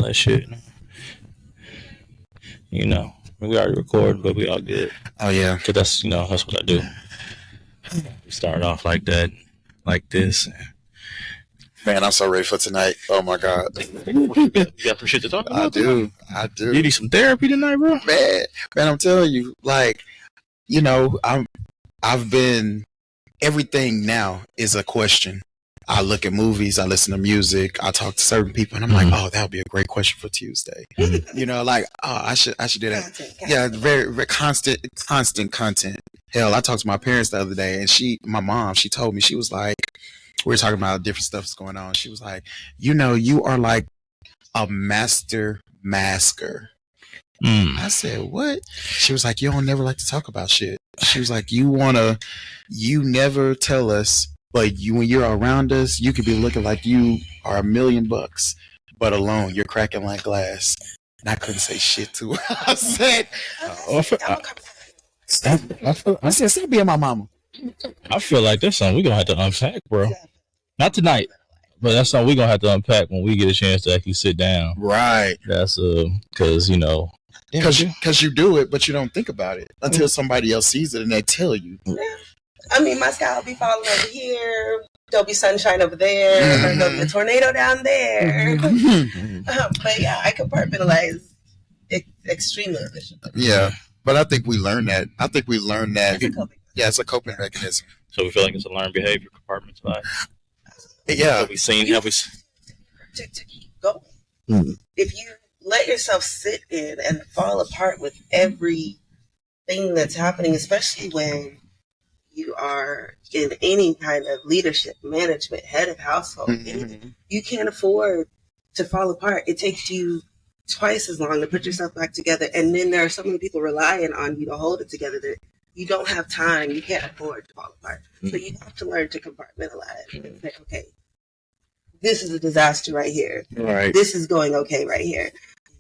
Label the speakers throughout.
Speaker 1: all that shit. You know, we already recorded, but we all good.
Speaker 2: Oh yeah,
Speaker 1: Cause that's that's what I do. We start off like that, like this.
Speaker 2: man, I'm so ready for tonight. Oh my god,
Speaker 1: You got some shit to talk about?
Speaker 2: I do.
Speaker 1: You need some therapy tonight, bro.
Speaker 2: Man, I'm telling you, like, I've been everything now is a question. I look at movies, I listen to music, I talk to certain people, and I'm like, oh, that would be a great question for Tuesday. Like, oh, I should do that. Yeah, very, very constant content. Hell, I talked to my parents the other day, and my mom, she told me, she was like, we were talking about different stuff that's going on. She was like, you are like a master masker. I said, what? She was like, you don't never like to talk about shit. She was like, you never tell us, but when you're around us, you could be looking like you are $1 million, but alone, you're cracking like glass. And I couldn't say shit to her. I said, I said, stop being my mama.
Speaker 1: I feel like that's something we're going to have to unpack, bro. Not tonight, but that's something we're going to have to unpack when we get a chance to actually sit down.
Speaker 2: Right.
Speaker 1: That's because,
Speaker 2: Because you do it, but you don't think about it until somebody else sees it and they tell you.
Speaker 3: Yeah. I mean, my sky will be falling over here. There'll be sunshine over there. There'll be a tornado down there. But yeah, I compartmentalize extremely efficiently.
Speaker 2: Yeah, but I think we learned that. It's a coping mechanism.
Speaker 1: So we feel like it's a learned behavior compartmentalized.
Speaker 2: Yeah.
Speaker 1: Have we seen? To
Speaker 3: keep going. If you let yourself sit in and fall apart with everything that's happening, especially when you are in any kind of leadership, management, head of household, you can't afford to fall apart. It takes you twice as long to put yourself back together. And then there are so many people relying on you to hold it together that you don't have time. You can't afford to fall apart. So you have to learn to compartmentalize and say, okay, this is a disaster right here.
Speaker 2: Right.
Speaker 3: This is going okay right here.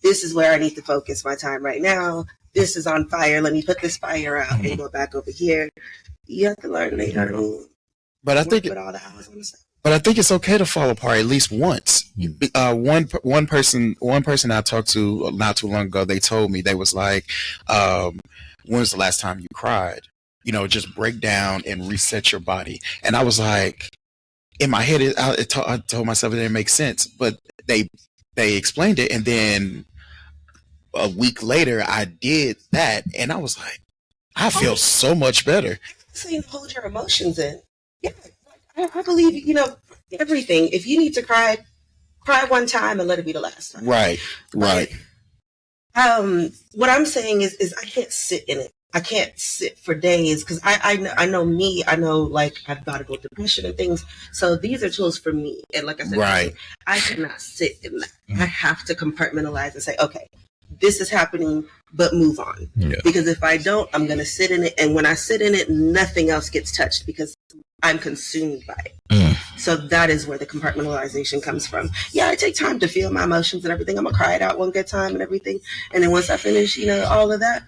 Speaker 3: This is where I need to focus my time right now. This is on fire. Let me put this fire out and go back over here. You have to learn to
Speaker 2: But I think it's okay to fall apart at least once. One person I talked to not too long ago, they told me, they was like, when was the last time you cried? Just break down and reset your body. And I was like, in my head, I told myself it didn't make sense, but they explained it, and then a week later I did that, and I was like, I feel so much better.
Speaker 3: So you hold your emotions in. Yeah, I believe everything. If you need to cry one time and let it be the last time.
Speaker 2: Right.
Speaker 3: What I'm saying is I can't sit in it. I can't sit for days because I know me. I know, like, I've got to go depression and things. So these are tools for me. And like I said,
Speaker 2: right.
Speaker 3: I cannot sit in that. I have to compartmentalize and say, okay, this is happening, but move on.
Speaker 1: Yeah.
Speaker 3: Because if I don't, I'm going to sit in it. And when I sit in it, nothing else gets touched because I'm consumed by it. So that is where the compartmentalization comes from. Yeah, I take time to feel my emotions and everything. I'm going to cry it out one good time and everything. And then once I finish, all of that,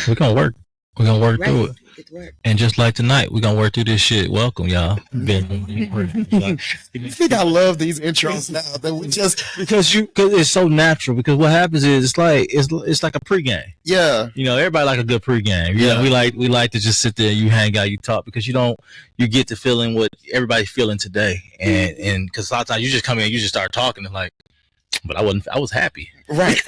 Speaker 1: we're going to work. We're going to work through it.
Speaker 3: Get to work.
Speaker 1: And just like tonight, we're going to work through this shit. Welcome, y'all.
Speaker 2: I think I love these intros now. That we just
Speaker 1: because it's so natural. Because what happens is it's like a pregame.
Speaker 2: Yeah.
Speaker 1: Everybody like a good pregame. We like to just sit there, you hang out, you talk, because you get to feeling what everybody's feeling today. And because a lot of times you just come in, you just start talking and like, but I was happy.
Speaker 2: Right.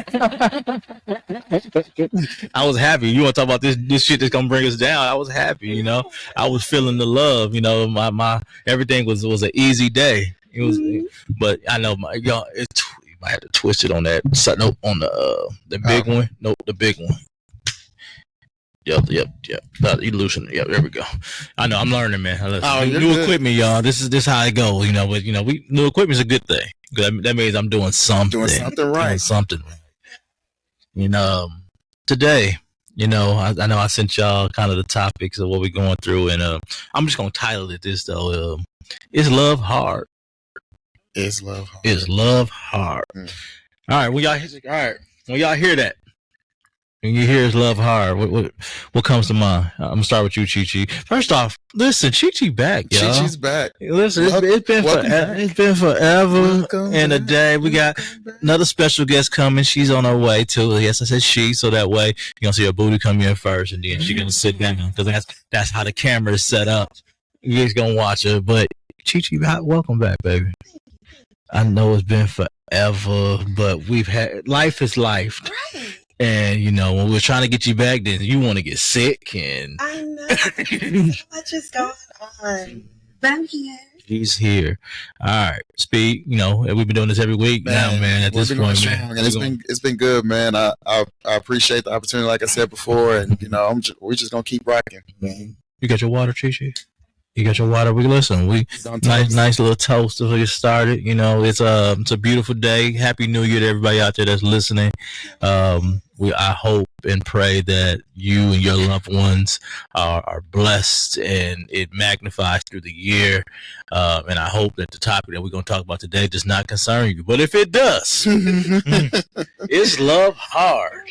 Speaker 1: I was happy. You want to talk about this shit that's gonna bring us down? I was happy. I was feeling the love. My everything was an easy day. It was, but I know you might have to twist it on that. Nope, on the big one. Nope, the big one. Yep. You loosen. Yep, there we go. I know. I'm learning, man. New equipment, y'all. This is how it goes. But new equipment's a good thing. That means I'm doing something.
Speaker 2: Doing something right.
Speaker 1: Doing something right. Today, I know I sent y'all kind of the topics of what we're going through, and I'm just gonna title it this though. Is love hard?
Speaker 2: Is love hard?
Speaker 1: Is love hard? All right. When y'all hear that, When you hear love hard, what comes to mind? I'm gonna start with you, Chi Chi. First off, listen, Chi Chi back, y'all.
Speaker 2: Chi Chi's back.
Speaker 1: Listen, it's been forever and a day. We got another special guest coming. She's on her way too. Yes, I said she, so that way you're gonna see her booty come in first, and then she's gonna sit down because that's how the camera is set up. You guys gonna watch her, but Chi Chi, welcome back, baby. I know it's been forever, but we've had life is life.
Speaker 3: Right.
Speaker 1: And when we're trying to get you back, then you want to get sick, and
Speaker 3: I know so much is going on. But I'm here.
Speaker 1: He's here. All right, Speed. We've been doing this every week now, man. At this point, man,
Speaker 2: and it's been good, man. I appreciate the opportunity, like I said before, and we're just gonna keep rocking.
Speaker 1: You got your water, Chi? You got your water. We nice little toast to get started. It's a beautiful day. Happy New Year to everybody out there that's listening. I hope and pray that you and your loved ones are blessed and it magnifies through the year. And I hope that the topic that we're going to talk about today does not concern you. But if it does, it's love hard.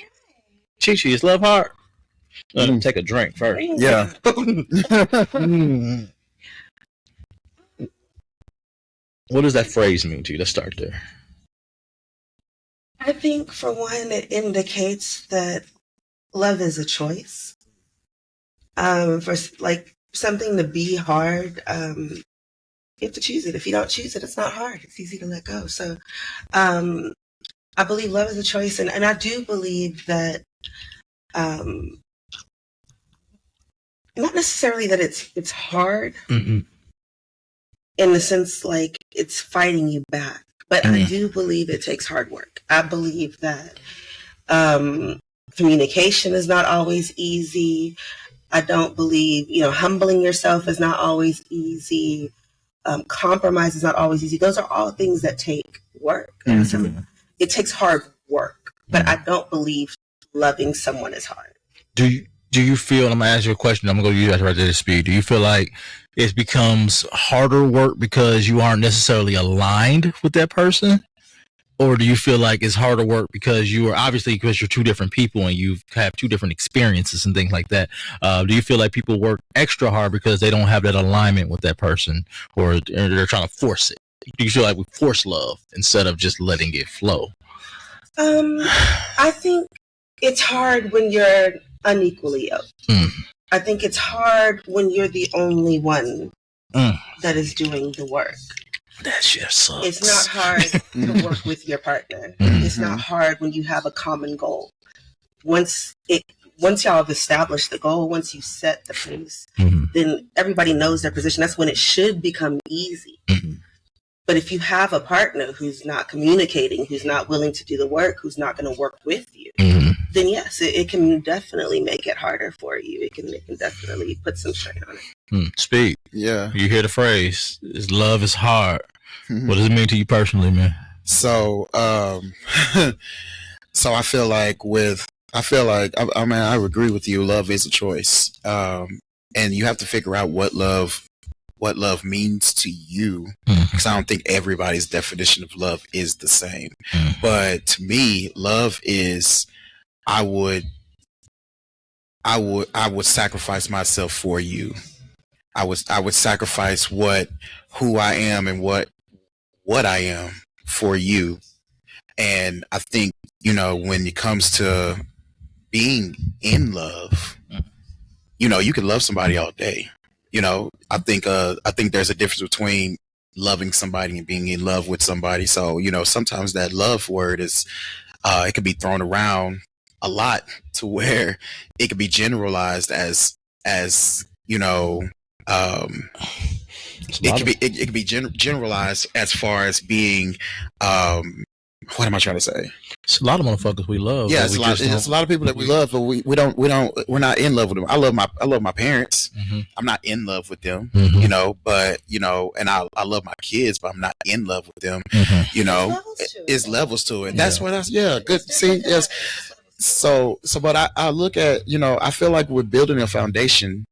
Speaker 1: Chi, is love hard? Take a drink first.
Speaker 2: Yeah.
Speaker 1: What does that phrase mean to you? Let's start there.
Speaker 3: I think, for one, it indicates that love is a choice. For something to be hard, you have to choose it. If you don't choose it, it's not hard. It's easy to let go. So I believe love is a choice. And I do believe that not necessarily that it's hard in the sense like it's fighting you back. But I do believe it takes hard work. I believe that communication is not always easy. I don't believe, humbling yourself is not always easy. Compromise is not always easy. Those are all things that take work. So it takes hard work. But I don't believe loving someone is hard.
Speaker 1: Do you feel, and I'm going to ask you a question, I'm going to go to you guys right there to Speed. Do you feel like it becomes harder work because you aren't necessarily aligned with that person? Or do you feel like it's harder work because because you're two different people and you have two different experiences and things like that? Do you feel like people work extra hard because they don't have that alignment with that person, or they're trying to force it? Do you feel like we force love instead of just letting it flow?
Speaker 3: I think it's hard when you're unequally yoked. I think it's hard when you're the only one that is doing the work.
Speaker 1: That shit sucks.
Speaker 3: It's not hard to work with your partner. It's not hard when you have a common goal. Once y'all have established the goal, once you set the pace, then everybody knows their position. That's when it should become easy. But if you have a partner who's not communicating, who's not willing to do the work, who's not going to work with you, then yes, it can definitely make it harder for you. It can definitely put some strain on it.
Speaker 1: Speed.
Speaker 2: Yeah.
Speaker 1: You hear the phrase, love is hard. What does it mean to you personally, man?
Speaker 2: So, so I feel like I agree with you. Love is a choice. And you have to figure out what love means to you, because I don't think everybody's definition of love is the same. But to me, love is I would sacrifice myself for you. I would sacrifice who I am and what I am for you. And I think, when it comes to being in love, you can love somebody all day. I think there's a difference between loving somebody and being in love with somebody. So, sometimes that love word is, it can be thrown around a lot to where it could be generalized as it could be generalized as far as being, what am I trying to say?
Speaker 1: It's a lot of motherfuckers we love.
Speaker 2: Yeah, it's a lot of people that we love, but we're not in love with them. I love my parents. I'm not in love with them, but and I love my kids, but I'm not in love with them. It's levels to it. That's what good. See, yes. So, but I look at, I feel like we're building a foundation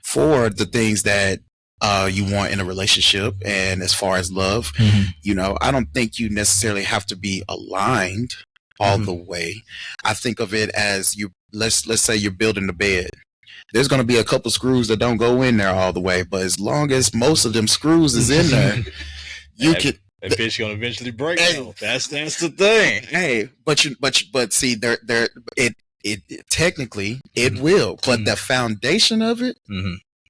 Speaker 2: for the things that you want in a relationship. And as far as love, I don't think you necessarily have to be aligned all the way. I think of it as let's say you're building the bed. There's going to be a couple screws that don't go in there all the way, but as long as most of them screws is in there, you can.
Speaker 1: That bitch gonna eventually break. Hey, that's the thing.
Speaker 2: Hey, but see, it technically it will, but the foundation of it,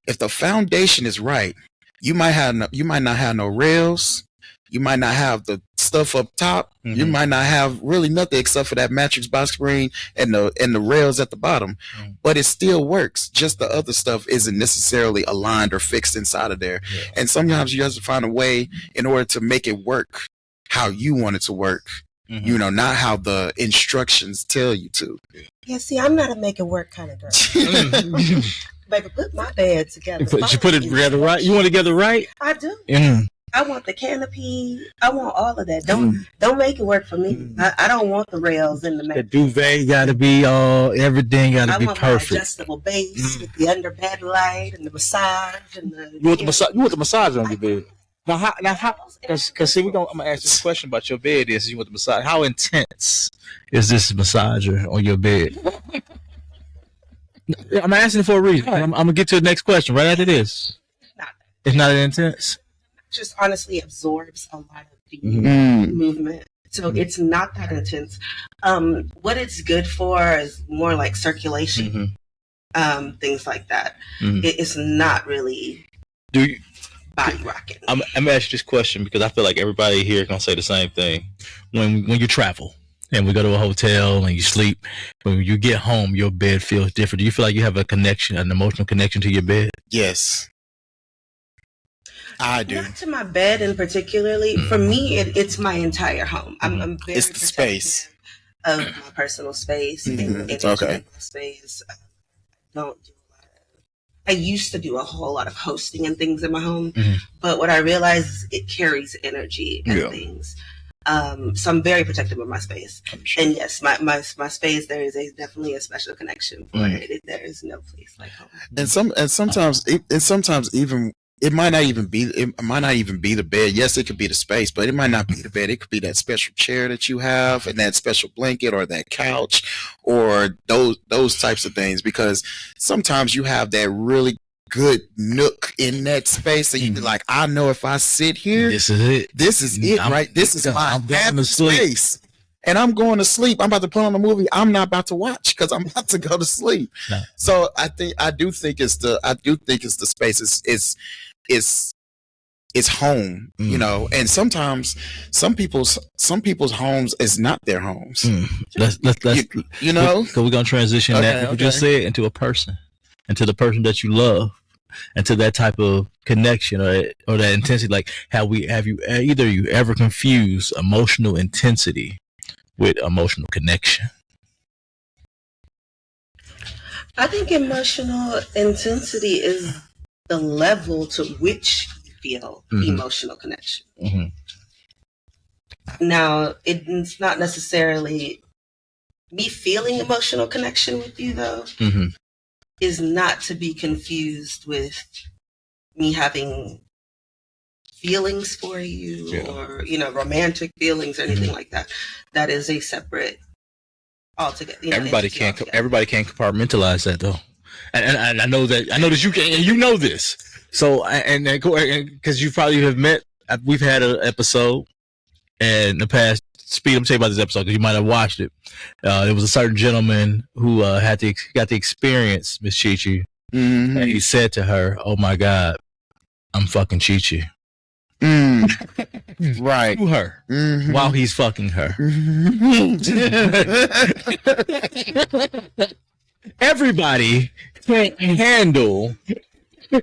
Speaker 2: if the foundation is right, you might not have no rails. You might not have the stuff up top. You might not have really nothing except for that matrix box spring and the rails at the bottom. But it still works. Just the other stuff isn't necessarily aligned or fixed inside of there. Yeah. And sometimes you have to find a way in order to make it work how you want it to work. Not how the instructions tell you to.
Speaker 3: Yeah, see, I'm not a make it work kind of girl. Baby, put my bed together.
Speaker 1: You put it together right? You want it together right?
Speaker 3: I do. I want the canopy. I want all of that. Don't make it work for me. I don't want the rails in the
Speaker 1: The duvet got to be everything got to be perfect. I want
Speaker 3: my adjustable base with the under bed light and the massage and the.
Speaker 1: You want the massage on your bed. Now how? Because see, I'm gonna ask this question about your bed. You want the massage? How intense is this massager on your bed? I'm asking for a reason. I'm gonna get to the next question right after this. It's not that intense.
Speaker 3: Just honestly absorbs a lot of the movement, so it's not that intense. What it's good for is more like circulation, things like that. It's not really body rocking.
Speaker 1: I'm gonna ask you this question because I feel like everybody here is gonna say the same thing. When you travel and we go to a hotel and you sleep, when you get home, your bed feels different. Do you feel like you have an emotional connection to your bed?
Speaker 2: Yes. I do.
Speaker 3: Not to my bed in particularly. For me, it's my entire home. I'm very
Speaker 2: it's the space
Speaker 3: of my personal space.
Speaker 2: It's okay.
Speaker 3: My space. I don't do a lot of. I used to do a whole lot of hosting and things in my home, but what I realized is it carries energy and things. So I'm very protective of my space. Sure. And yes, my space, there is definitely a special connection for it. There is no place like home.
Speaker 2: And sometimes even. It might not even be the bed. Yes, it could be the space, but it might not be the bed. It could be that special chair that you have and that special blanket or that couch or those types of things, because sometimes you have that really good nook in that space and you be like, I know if I sit here, this is it. This is it, right? This is my happy space. And I'm going to sleep. I'm about to put on a movie I'm not about to watch because I'm about to go to sleep. No. So I do think it's the space. It's home, and sometimes some people's homes is not their homes.
Speaker 1: Let's so we're gonna transition that we just said into a person, into the person that you love, and to that type of connection or that intensity. Like, have you ever confused emotional intensity with emotional connection?
Speaker 3: I think emotional intensity is the level to which you feel emotional connection. Now, it's not necessarily me feeling emotional connection with you, though, is not to be confused with me having feelings for you or, romantic feelings or anything like that. That is a separate altogether.
Speaker 1: Everybody can't compartmentalize that, though. And I know that you can, and you know this. So, and because you probably have met, we've had an episode in the past. Speed, I'm telling you about this episode because you might have watched it. There was a certain gentleman who got the experience, Miss Chi-Chi, and he said to her, "Oh my God, I'm fucking Chi-Chi."
Speaker 2: Right.
Speaker 1: To her while he's fucking her. Everybody can't handle. Go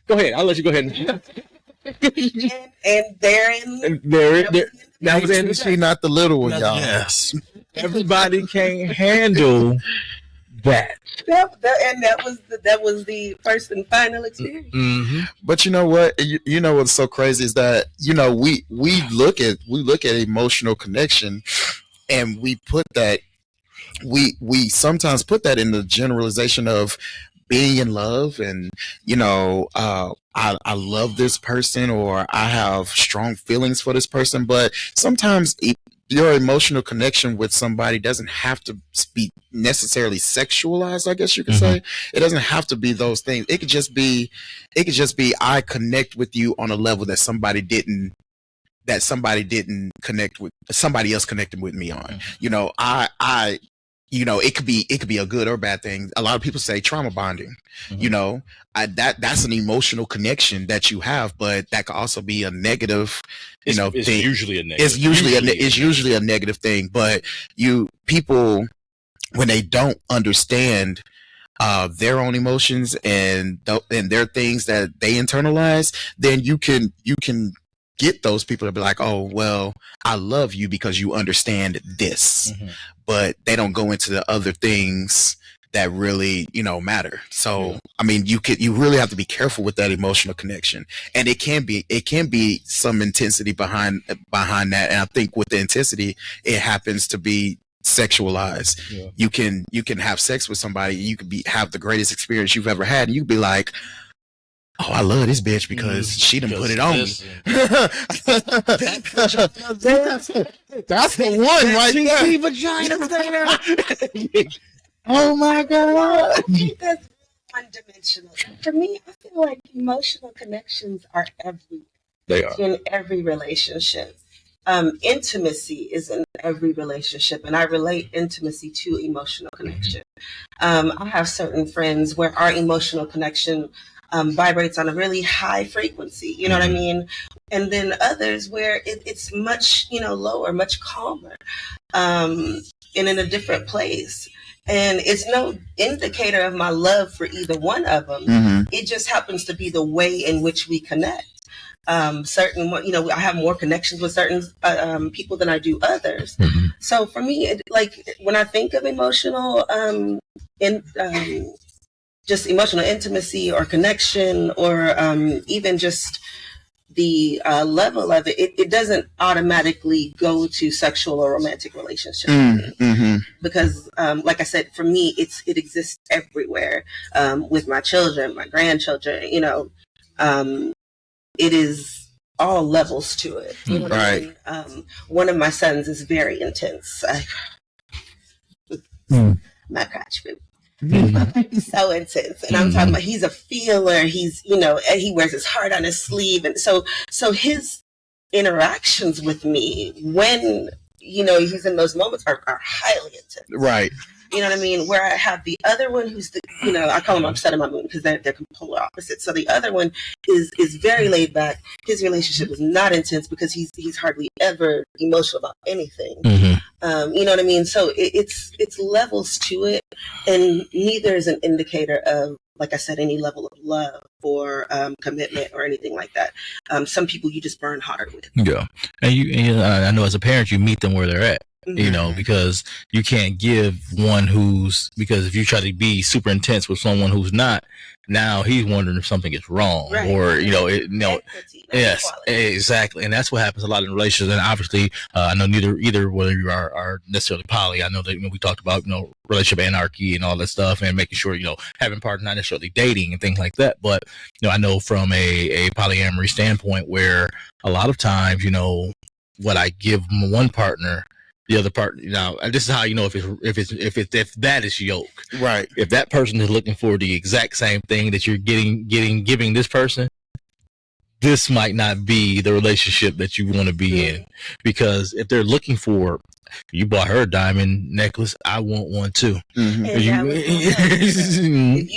Speaker 1: ahead. I'll let you go ahead.
Speaker 3: And therein.
Speaker 2: That was she, not the little one, y'all.
Speaker 1: Yes. Everybody can't handle that.
Speaker 3: And that was the first and final experience.
Speaker 2: But you know what? You know what's so crazy is that we look at emotional connection, and we put that we sometimes put that in the generalization of being in love, and I I love this person, or I have strong feelings for this person. But sometimes your emotional connection with somebody doesn't have to be necessarily sexualized, I guess you could say. It doesn't have to be those things. It could just be I connect with you on a level that somebody didn't connect with, somebody else connected with me on. You know, I you know, it could be a good or bad thing. A lot of people say trauma bonding. You know, that's an emotional connection that you have, but that could also be a negative. You know,
Speaker 1: it's
Speaker 2: thing.
Speaker 1: usually a negative.
Speaker 2: It's usually a negative thing. But people, when they don't understand their own emotions and their things that they internalize, then you can get those people to be like, oh, well, I love you because you understand this, but they don't go into the other things that really, you know, matter. So, I mean, you really have to be careful with that emotional connection, and it can be some intensity behind that. And I think with the intensity, it happens to be sexualized. You can have sex with somebody, you could have the greatest experience you've ever had, and you could be like, oh, I love this bitch because she done put it on me. That's the one right there. Oh my God.
Speaker 3: I think that's one-dimensional. For me, I feel like emotional connections are in every relationship. Intimacy is in every relationship, and I relate intimacy to emotional connection. I have certain friends where our emotional connection vibrates on a really high frequency, you know what I mean? And then others where it's much, you know, lower, much calmer, and in a different place. And it's no indicator of my love for either one of them. It just happens to be the way in which we connect. Certain, you know, I have more connections with certain people than I do others. So for me, like when I think of emotional, just emotional intimacy or connection, or even just the level of it, it doesn't automatically go to sexual or romantic relationships. Because, like I said, for me, it exists everywhere. With my children, my grandchildren, you know. It is all levels to it. You know what I mean? One of my sons is very intense. My crotch food. So intense. And I'm talking about, he's a feeler. He's, you know, he wears his heart on his sleeve. And so his interactions with me when, you know, he's in those moments are highly intense.
Speaker 2: Right.
Speaker 3: You know what I mean? Where I have the other one who's the, you know, I call him upset in my mood because they're polar opposites. So the other one is very laid back. His relationship is not intense because he's hardly ever emotional about anything. You know what I mean? So it's levels to it, and neither is an indicator of, like I said, any level of love or commitment or anything like that. Some people you just burn hard with.
Speaker 1: Yeah, and I know as a parent, you meet them where they're at. You know, because you can't give one because if you try to be super intense with someone who's not, now he's wondering if something is wrong, or you know,
Speaker 3: Equity,
Speaker 1: yes,
Speaker 3: equality.
Speaker 1: exactly, and that's what happens a lot in relationships. And obviously, I know either whether you are necessarily poly. I know that, you know, we talked about, you know, relationship anarchy and all that stuff, and making sure, you know, having partners, not necessarily dating and things like that. But you know, I know from a polyamory standpoint where a lot of times, you know, what I give one partner, the other part, you know, this is how you know if that is yoke.
Speaker 2: Right.
Speaker 1: If that person is looking for the exact same thing that you're giving this person, this might not be the relationship that you want to be in. Because if they're looking for, you bought her a diamond necklace, I want one too.
Speaker 3: And if you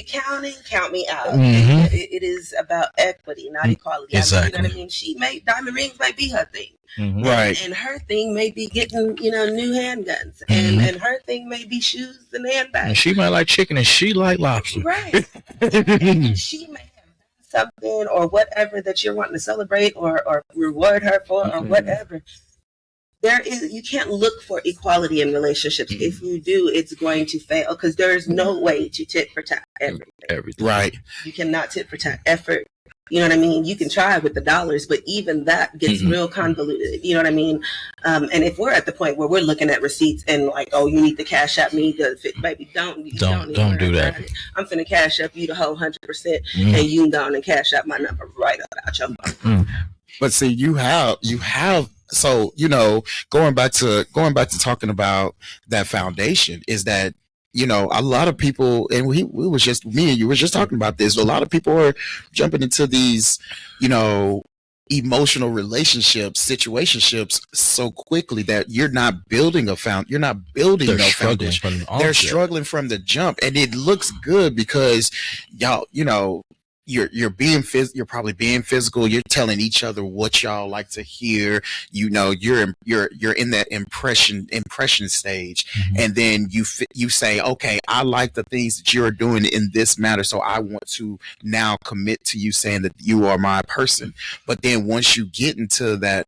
Speaker 3: counting, count me out. It is about equity, not equality.
Speaker 1: Exactly.
Speaker 3: You know what I mean? Diamond rings might be her thing.
Speaker 2: Right.
Speaker 3: And her thing may be getting, you know, new handguns, and her thing may be shoes and handbags.
Speaker 1: And she might like chicken and she like lobster.
Speaker 3: Right. And she may have done something or whatever that you're wanting to celebrate or reward her for or whatever. you can't look for equality in relationships. If you do, it's going to fail because there's no way to tit for tat everything.
Speaker 2: Right.
Speaker 3: You cannot tit for tat effort. You know what I mean? You can try with the dollars, but even that gets real convoluted. You know what I mean? And if we're at the point where we're looking at receipts and like, oh, you need to cash out me, baby, don't do that. I'm finna cash up you the whole 100%, and you down and cash out my number right out your phone.
Speaker 2: But see, you have. So, you know, going back to talking about that foundation is that, you know, a lot of people, and me and you were just talking about this. A lot of people are jumping into these, you know, emotional situationships so quickly that you're not building foundation. They're struggling from the jump, and it looks good because y'all, you know, you're probably being physical. You're telling each other what y'all like to hear. You know, you're in that impression stage, and then you say, okay, I like the things that you're doing in this matter, so I want to now commit to you saying that you are my person. But then once you get into that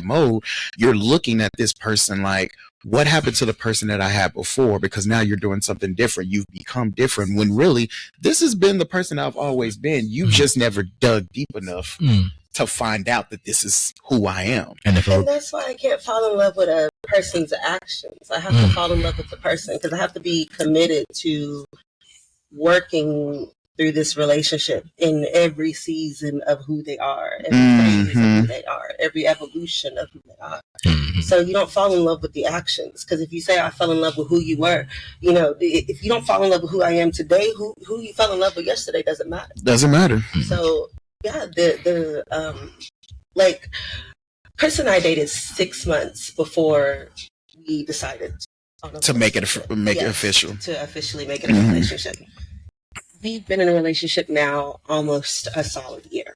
Speaker 2: mode, you're looking at this person like, what happened to the person that I had before? Because now you're doing something different. You've become different when really this has been the person I've always been. You just never dug deep enough to find out that this is who I am.
Speaker 3: And that's why I can't fall in love with a person's actions. I have to fall in love with the person because I have to be committed to working through this relationship in every season of who they are, every phase of who they are, every evolution of who they are. So you don't fall in love with the actions, because if you say I fell in love with who you were, you know, if you don't fall in love with who I am today, who you fell in love with yesterday doesn't matter. So yeah, the like Chris and I dated 6 months before we decided
Speaker 2: to make it official,
Speaker 3: to officially make it a relationship. We've been in a relationship now almost a solid year.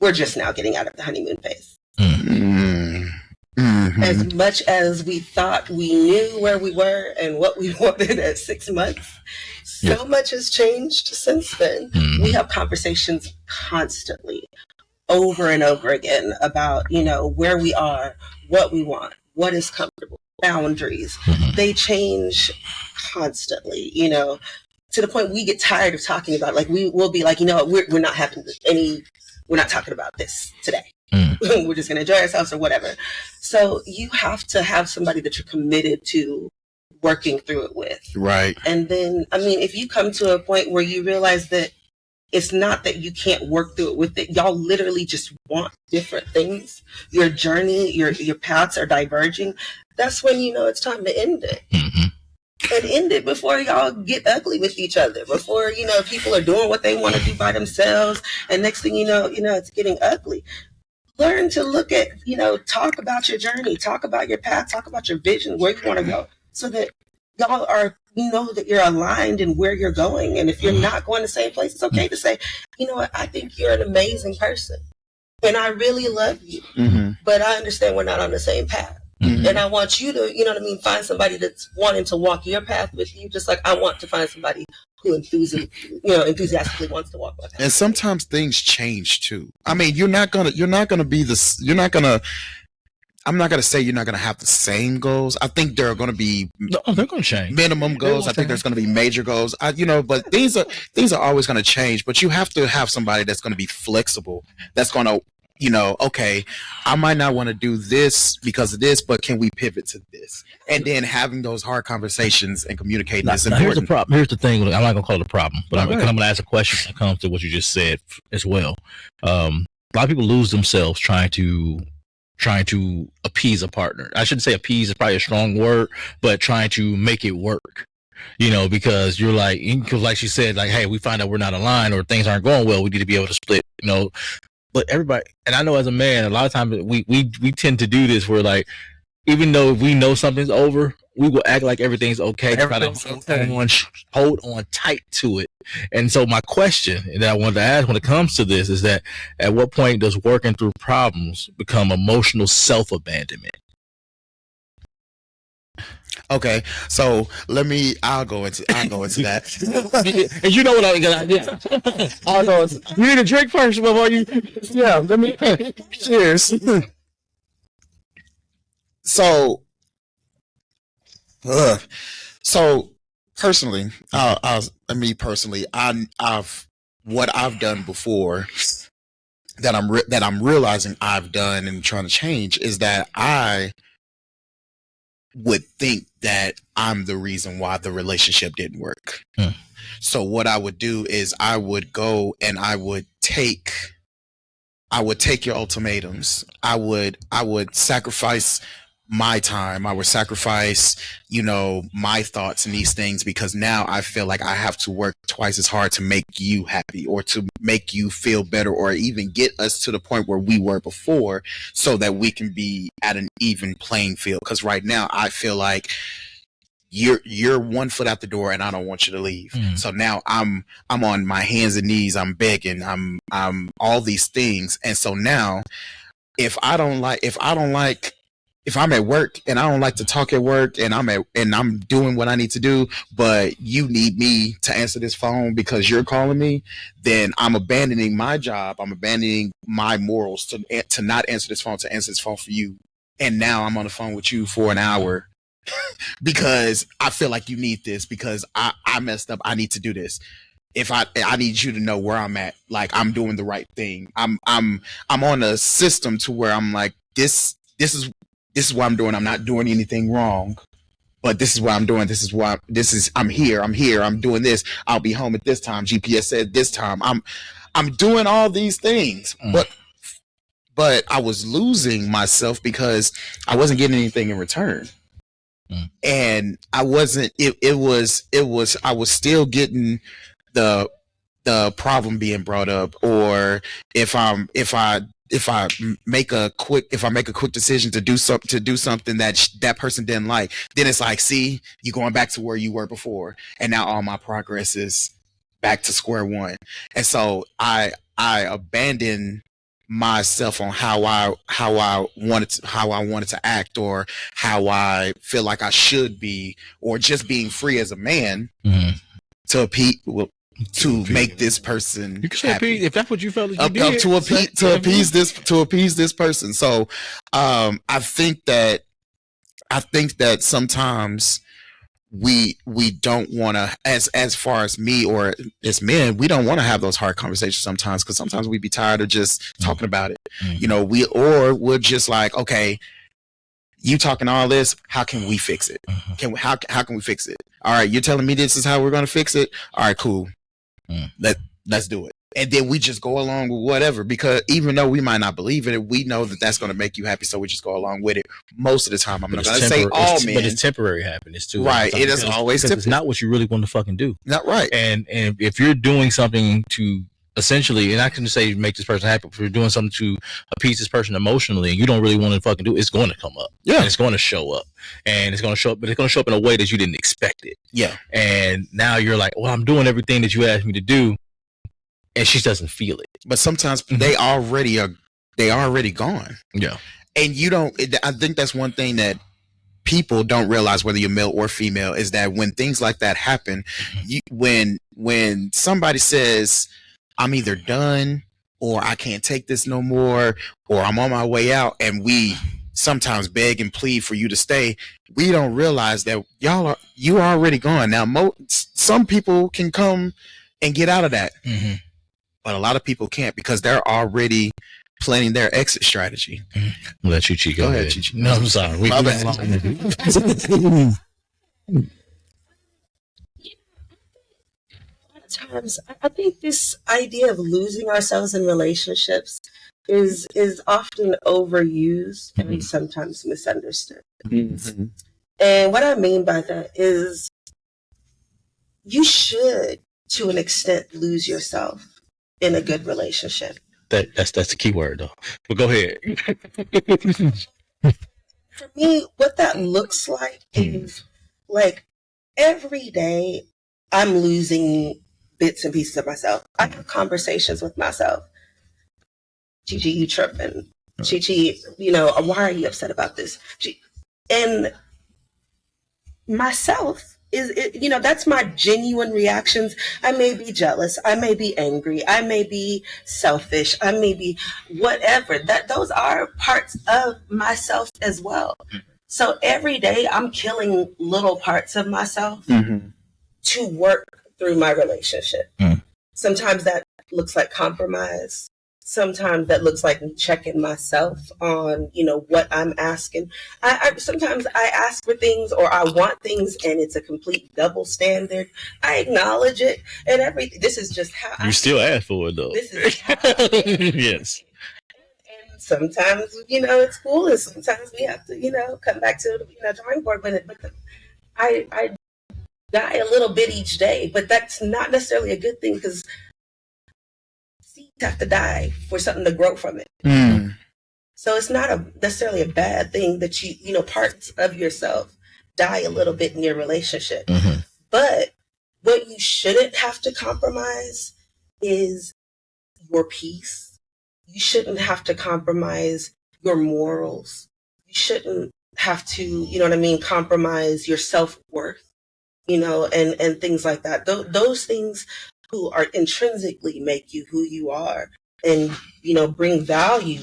Speaker 3: We're just now getting out of the honeymoon phase. As much as we thought we knew where we were and what we wanted at 6 months, so much has changed since then. We have conversations constantly, over and over again, about, you know, where we are, what we want, what is comfortable, boundaries. They change constantly, you know, to the point we get tired of talking about it. Like we'll be like, you know, we're not having we're not talking about this today. We're just going to enjoy ourselves or whatever. So you have to have somebody that you're committed to working through it with.
Speaker 2: Right.
Speaker 3: And then, I mean, if you come to a point where you realize that it's not that you can't work through it with it, y'all literally just want different things. Your journey, your paths are diverging. That's when you know it's time to end it. And end it before y'all get ugly with each other, before, you know, people are doing what they want to do by themselves, and next thing you know, it's getting ugly. Learn to look at, you know, talk about your journey, talk about your path, talk about your vision, where you want to go, so that y'all are, you know, that you're aligned in where you're going. And if you're not going the same place, it's okay to say, you know what, I think you're an amazing person and I really love you, but I understand we're not on the same path. And I want you to, you know what I mean, find somebody that's wanting to walk your path with you, just like I want to find somebody who enthusiastically wants to walk my path.
Speaker 2: And sometimes things change too. I mean, I'm not gonna say you're not gonna have the same goals. I think there are gonna be
Speaker 1: they're gonna change
Speaker 2: minimum goals. I think there's gonna be major goals. But things are always gonna change. But you have to have somebody that's gonna be flexible. That's gonna, you know, okay, I might not want to do this because of this, but can we pivot to this? And then having those hard conversations and communicating is important.
Speaker 1: Here's the problem. Here's the thing. I'm not going to call it a problem, but I'm going to ask a question that comes to what you just said as well. A lot of people lose themselves trying to appease a partner. I shouldn't say appease is probably a strong word, but trying to make it work. You know, because you're like she said, like, hey, we find out we're not aligned or things aren't going well. We need to be able to split, you know. But everybody, and I know as a man, a lot of times we tend to do this where, like, even though we know something's over, we will act like everything's okay. Hold on tight to it. And so my question that I wanted to ask when it comes to this is that at what point does working through problems become emotional self-abandonment?
Speaker 2: Okay, so I'll go into that.
Speaker 1: And you know what I'm gonna do. I'll go into, you need a drink first before you. Yeah, let me. Cheers.
Speaker 2: So, so personally, me personally, I've what I've done before that I'm realizing I've done and trying to change is that I would think that I'm the reason why the relationship didn't work. So what I would do is I would go and I would take your ultimatums. I would sacrifice my time. I would sacrifice, my thoughts and these things because now I feel like I have to work twice as hard to make you happy or to make you feel better or even get us to the point where we were before so that we can be at an even playing field. Because right now I feel like you're 1 foot out the door and I don't want you to leave. So now I'm on my hands and knees, I'm begging, I'm all these things. And so now if I'm at work and I don't like to talk at work and I'm doing what I need to do, but you need me to answer this phone because you're calling me, then I'm abandoning my job. I'm abandoning my morals to not answer this phone, to answer this phone for you. And now I'm on the phone with you for an hour because I feel like you need this because I messed up. I need to do this. If I need you to know where I'm at, like I'm doing the right thing. I'm on a system to where I'm like, this is what I'm doing. I'm not doing anything wrong, but this is what I'm doing. I'm here. I'm doing this. I'll be home at this time. GPS said this time. I'm doing all these things, but I was losing myself because I wasn't getting anything in return. And I wasn't, I was still getting the problem being brought up, or if I make a quick decision to do something that person didn't like, then it's like, see, you're going back to where you were before. And now all my progress is back to square one. And so I abandoned myself on how I wanted to act, or how I feel like I should be, or just being free as a man to make this person
Speaker 1: you can
Speaker 2: happy.
Speaker 1: If that's what you felt like you did,
Speaker 2: to appease this person. So I think that sometimes we don't want to, as far as me or as men, we don't want to have those hard conversations sometimes, because sometimes we be tired of just talking about it. We're just like, okay, you talking all this, how can we fix it? How can we fix it? All right, you're telling me this is how we're going to fix it. All right, cool. Let's do it. And then we just go along with whatever, because even though we might not believe in it, we know that that's going to make you happy, so we just go along with it most of the time. I'm not going to say all men,
Speaker 1: but it's temporary happiness too,
Speaker 2: right? It is always
Speaker 1: because it's not what you really want to fucking do,
Speaker 2: not right.
Speaker 1: And if you're doing something to essentially, and I can say make this person happy, if you're doing something to appease this person emotionally, and you don't really want to fucking do it, it's going to come up, and it's going to show up, and it's going to show up, but it's going to show up in a way that you didn't expect it. And now you're like, well, I'm doing everything that you asked me to do, and she doesn't feel it.
Speaker 2: But sometimes they already gone. And you don't. I think that's one thing that people don't realize, whether you're male or female, is that when things like that happen, when somebody says, I'm either done, or I can't take this no more, or I'm on my way out, and we sometimes beg and plead for you to stay, we don't realize that you are already gone. Now, some people can come and get out of that. But a lot of people can't, because they're already planning their exit strategy.
Speaker 1: Let Chi go ahead. Chi. No, I'm sorry.
Speaker 2: My bad.
Speaker 3: Times I think this idea of losing ourselves in relationships is often overused and sometimes misunderstood. And what I mean by that is, you should, to an extent, lose yourself in a good relationship.
Speaker 1: That's the key word, though. But go ahead.
Speaker 3: For me, what that looks like is, like, every day I'm losing bits and pieces of myself. I have conversations with myself. Gigi, you tripping. Gigi, why are you upset about this? And myself is, that's my genuine reactions. I may be jealous. I may be angry. I may be selfish. I may be whatever. Those are parts of myself as well. So every day I'm killing little parts of myself to work through my relationship. Sometimes that looks like compromise. Sometimes that looks like me checking myself on, what I'm asking. Sometimes I ask for things or I want things and it's a complete double standard. I acknowledge it and everything. This is just how
Speaker 1: you still ask for it though.
Speaker 3: This is how
Speaker 1: yes.
Speaker 3: And sometimes, it's cool and sometimes we have to, come back to the drawing board. But I die a little bit each day, but that's not necessarily a good thing because seeds have to die for something to grow from it. So it's not necessarily a bad thing that parts of yourself die a little bit in your relationship. But what you shouldn't have to compromise is your peace. You shouldn't have to compromise your morals. You shouldn't have to, compromise your self-worth, and things like that. Those things who are intrinsically make you who you are and, bring value.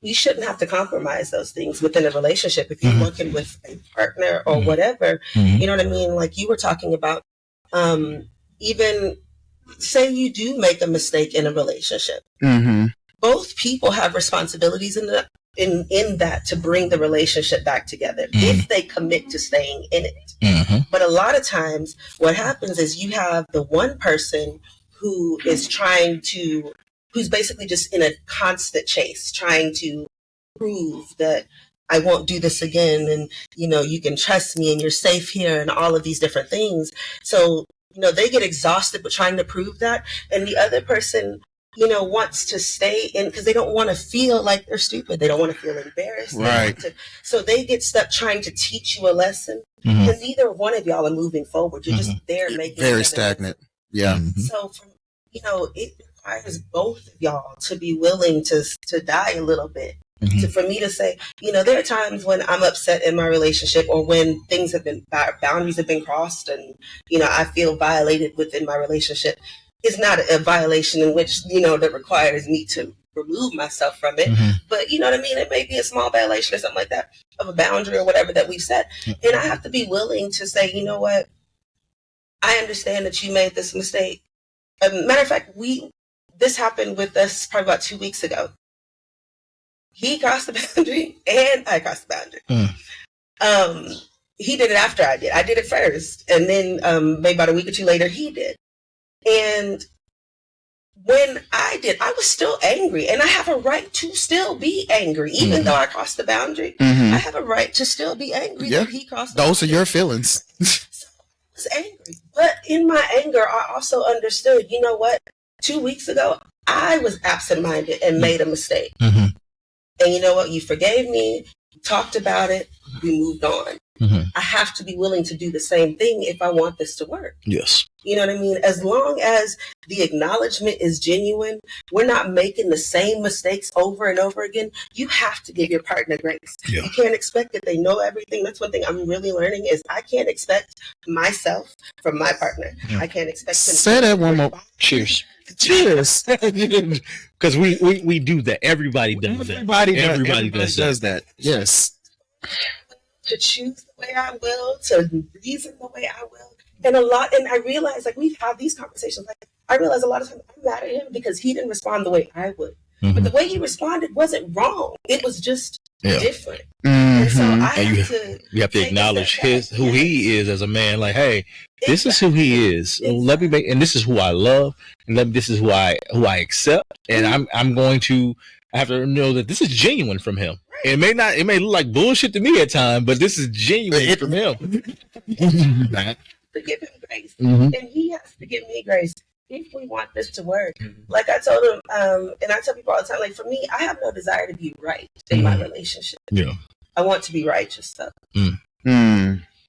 Speaker 3: You shouldn't have to compromise those things within a relationship. If you're working with a partner or whatever, you know what I mean? Like you were talking about, even say you do make a mistake in a relationship. Both people have responsibilities in that to bring the relationship back together if they commit to staying in it. But a lot of times what happens is you have the one person who is who's basically just in a constant chase, trying to prove that I won't do this again. And, you can trust me and you're safe here and all of these different things. So, they get exhausted with trying to prove that. And the other person, wants to stay in because they don't want to feel like they're stupid. They don't want to feel embarrassed.
Speaker 2: Right.
Speaker 3: So they get stuck trying to teach you a lesson. And neither one of y'all are moving forward. You're just there making
Speaker 2: very stagnant. Yeah.
Speaker 3: So, it requires both of y'all to be willing to die a little bit. For me to say, there are times when I'm upset in my relationship or when things have been, boundaries have been crossed and, I feel violated within my relationship. It's not a violation in which, that requires me to remove myself from it. But you know what I mean? It may be a small violation or something like that of a boundary or whatever that we've set. And I have to be willing to say, you know what? I understand that you made this mistake. Matter of fact, this happened with us probably about 2 weeks ago. He crossed the boundary and I crossed the boundary. He did it after I did. I did it first. And then maybe about a week or two later, he did. And when I did, I was still angry. And I have a right to still be angry. Even though I crossed the boundary, I have a right to still be angry that he crossed the boundary.
Speaker 2: Those are your feelings.
Speaker 3: So I was angry. But in my anger, I also understood, you know what? 2 weeks ago, I was absent-minded and made a mistake. And you know what? You forgave me, you talked about it, we moved on. I have to be willing to do the same thing if I want this to work.
Speaker 1: Yes.
Speaker 3: You know what I mean? As long as the acknowledgement is genuine, we're not making the same mistakes over and over again. You have to give your partner grace.
Speaker 1: Yeah.
Speaker 3: You can't expect that they know everything. That's one thing I'm really learning is I can't expect myself from my partner. I can't expect them.
Speaker 2: Say that one more. Cheers. Cheers.
Speaker 1: Because we do that. Everybody does that. Everybody does that.
Speaker 2: Yes.
Speaker 3: To choose the way I will, to reason the way I will. And I realize like we've had these conversations. Like I realize a lot of times I'm mad at him because he didn't respond the way I would. But the way he responded wasn't wrong. It was just different. And so
Speaker 1: you have to acknowledge who he is as a man. Like, hey, this is who he is. Let me and this is who I love, and this is who I accept. And I'm going to have to know that this is genuine from him. It may look like bullshit to me at times, but this is genuine from him.
Speaker 3: To give him grace, and he has to give me grace if we want this to work. Like I told him, and I tell people all the time, like for me, I have no desire to be right in my relationship. Yeah, I want to be righteous.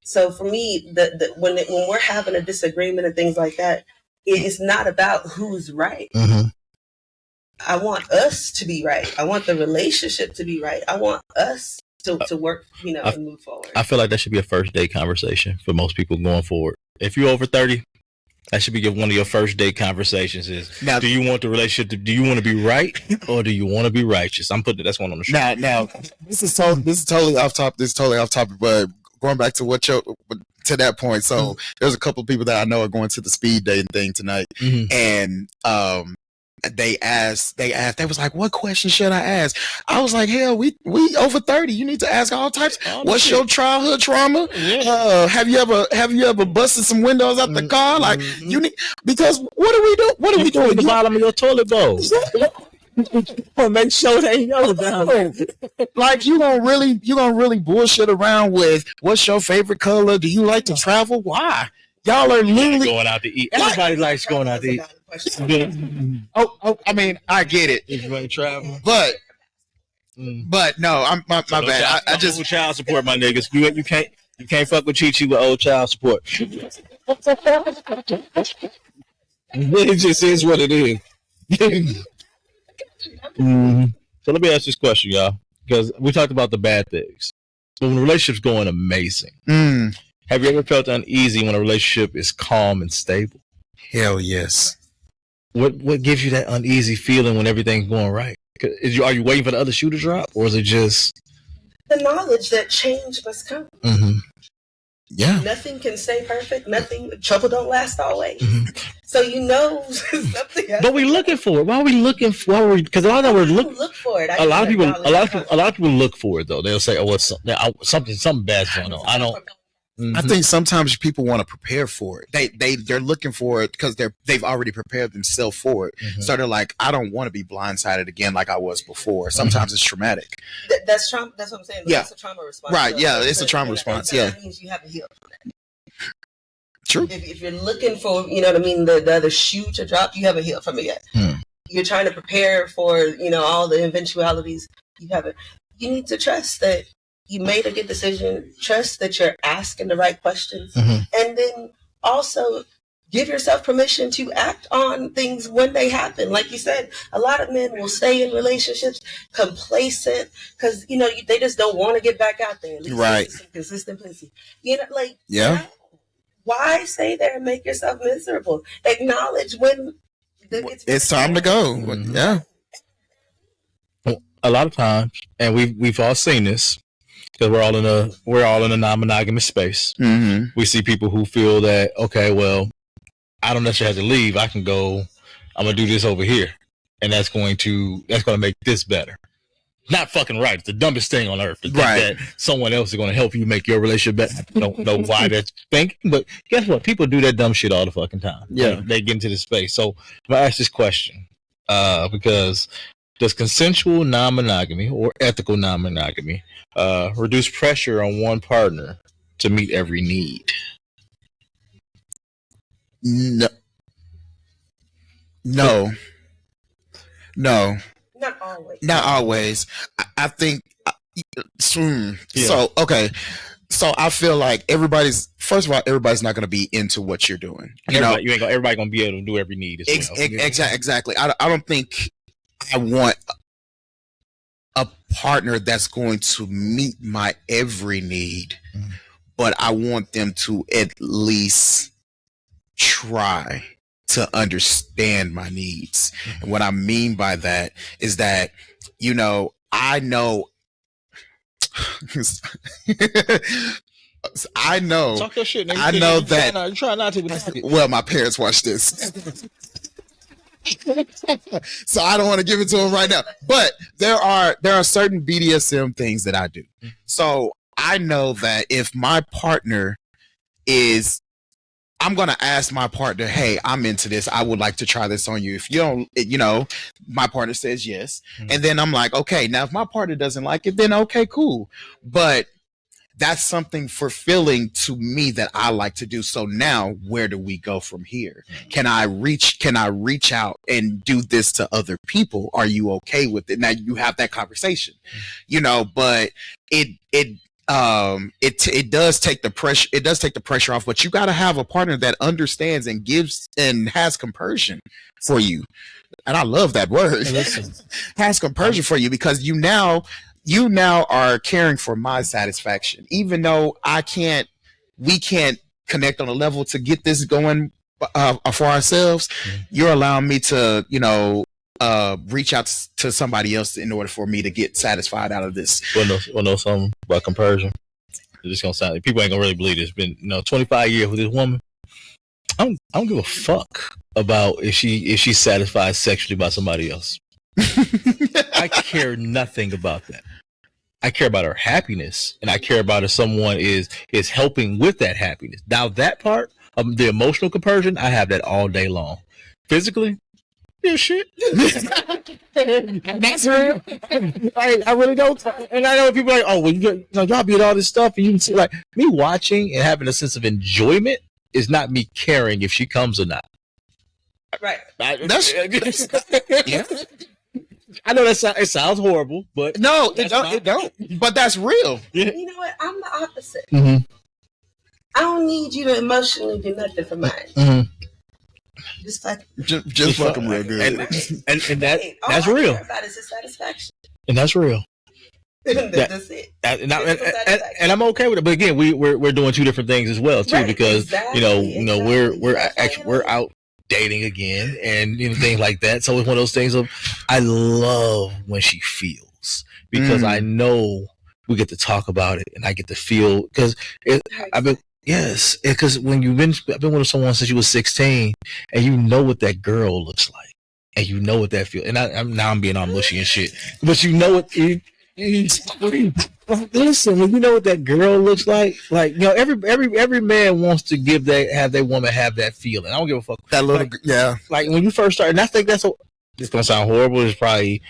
Speaker 3: So for me, when we're having a disagreement and things like that, it's not about who's right. I want us to be right. I want the relationship to be right. I want us to work, and move forward.
Speaker 1: I feel like that should be a first date conversation for most people going forward. If you're over 30, That should be one of your first date conversations. Is
Speaker 2: now,
Speaker 1: do you want the relationship? Do you want to be right or do you want to be righteous? I'm putting that's one on the show.
Speaker 2: Now, this is totally off topic. This is totally off topic, but going back to to that point. So there's a couple of people that I know are going to the speed dating thing tonight, and they was like, what question should I ask? I was like, hell, we over 30. You need to ask all types. What's your childhood trauma? Yeah. Have you ever busted some windows out the car? Like you need, because what do we do? What are we doing?
Speaker 1: The bottom of your toilet bowl.
Speaker 4: Make sure they know down.
Speaker 2: Like you gonna really bullshit around with what's your favorite color? Do you like to travel? Why? Y'all are literally
Speaker 1: going out to eat. Everybody likes going out to eat.
Speaker 2: I mean, I get it.
Speaker 1: Everybody travel,
Speaker 2: but no, I'm my bad. I just
Speaker 1: child support, my niggas. You can't fuck with Chi-Chi with old child support. It just is what it is. So let me ask this question, y'all, because we talked about the bad things. So when a relationship's going amazing, have you ever felt uneasy when a relationship is calm and stable?
Speaker 2: Hell yes.
Speaker 1: What gives you that uneasy feeling when everything's going right? Are you waiting for the other shoe to drop, or is it just
Speaker 3: the knowledge that change must come?
Speaker 2: Yeah.
Speaker 3: Nothing can stay perfect. Trouble don't last always. So something.
Speaker 1: But we're looking for it. Why are we looking for? Because a lot of them
Speaker 3: look for it.
Speaker 1: A lot of people look for it though. They'll say, "Oh, what's something bad's going on." I don't.
Speaker 2: I think sometimes people want to prepare for it. They're looking for it because they've already prepared themselves for it. So they're like, I don't want to be blindsided again like I was before. Sometimes it's traumatic.
Speaker 3: That's trauma. That's what I'm saying.
Speaker 2: Yeah.
Speaker 3: It's a trauma response.
Speaker 2: Right. Yeah. It's a trauma response. Yeah.
Speaker 3: That means you haven't healed from that.
Speaker 2: True.
Speaker 3: If you're looking for, the other shoe to drop, you haven't healed from it yet. You're trying to prepare for, all the eventualities. You haven't. You need to trust that you made a good decision. Trust that you're asking the right questions. And then also give yourself permission to act on things when they happen. Like you said, a lot of men will stay in relationships complacent because, they just don't want to get back out there. At least
Speaker 2: right.
Speaker 3: Some consistent pussy.
Speaker 2: Yeah.
Speaker 3: Why stay there and make yourself miserable? Acknowledge when
Speaker 2: it's time to go. Yeah.
Speaker 1: A lot of times, and we've all seen this, because we're all in a non-monogamous space. We see people who feel that, okay, well, I don't necessarily have to leave. I can go. I'm gonna do this over here, and that's going to make this better. Not fucking right. It's the dumbest thing on earth to think that someone else is going to help you make your relationship better. I don't know why that's thinking, but guess what? People do that dumb shit all the fucking time.
Speaker 2: Yeah,
Speaker 1: they get into this space. So I'm gonna ask this question because does consensual non-monogamy or ethical non-monogamy reduce pressure on one partner to meet every need?
Speaker 2: No. Not always. I think so. Okay. So I feel like everybody's not going to be into what you're doing.
Speaker 1: Everybody going to be able to do every need.
Speaker 2: Exactly. I don't think I want a partner that's going to meet my every need, but I want them to at least try to understand my needs. And what I mean by that is that, I know
Speaker 1: Talk your shit, nigga.
Speaker 2: I know that
Speaker 1: you try not to.
Speaker 2: Well, my parents watch this. So I don't want to give it to them right now. But there are certain BDSM things that I do. So I know that if my partner I'm going to ask my partner, hey, I'm into this. I would like to try this on you. If you don't, my partner says yes. And then I'm like, okay, now if my partner doesn't like it, then okay, cool. But that's something fulfilling to me that I like to do. So now where do we go from here? Can I reach out and do this to other people? Are you okay with it? Now you have that conversation, but it does take the pressure. It does take the pressure off, but you got to have a partner that understands and gives and has compersion for you. And I love that word. Has compersion for you, because you now are caring for my satisfaction, even though we can't connect on a level to get this going for ourselves, you're allowing me to, reach out to somebody else in order for me to get satisfied out of this.
Speaker 1: Well, know something about compersion. It's just gonna sound, people ain't gonna really believe this. Been 25 years with this woman. I don't give a fuck about if she's satisfied sexually by somebody else. I care nothing about that. I care about her happiness, and I care about if someone is helping with that happiness. Now that part of the emotional compersion, I have that all day long. Physically, yeah, shit. That's real. I really don't. And I know people are like, oh, well, y'all be at all this stuff, and you can see, like, me watching and having a sense of enjoyment is not me caring if she comes or not.
Speaker 3: Right.
Speaker 2: That's yeah.
Speaker 1: I know it sounds horrible, but
Speaker 2: no, it don't. But that's real.
Speaker 3: Yeah. You know what? I'm the opposite.
Speaker 1: Mm-hmm.
Speaker 3: I don't need you to emotionally do nothing for mine.
Speaker 1: Mm-hmm.
Speaker 3: Just fuck.
Speaker 2: Just fuck them real good.
Speaker 1: And that's
Speaker 3: all
Speaker 1: real.
Speaker 3: I care about is his satisfaction.
Speaker 1: And that's real.
Speaker 3: That's it.
Speaker 1: And I'm okay with it. But again, we're doing two different things as well too, right, because exactly, we're out dating again and things like that. So it's one of those things of, I love when she feels, because I know we get to talk about it and I get to feel, because I've been with someone since you was 16, and you know what that girl looks like, and you know what that feels. And I'm being all mushy and shit, but you know what. Listen, when you know what that girl looks like, every man wants to have their woman have that feeling. I don't give a fuck.
Speaker 2: That little, yeah.
Speaker 1: Like when you first start, and I think it's gonna sound horrible. I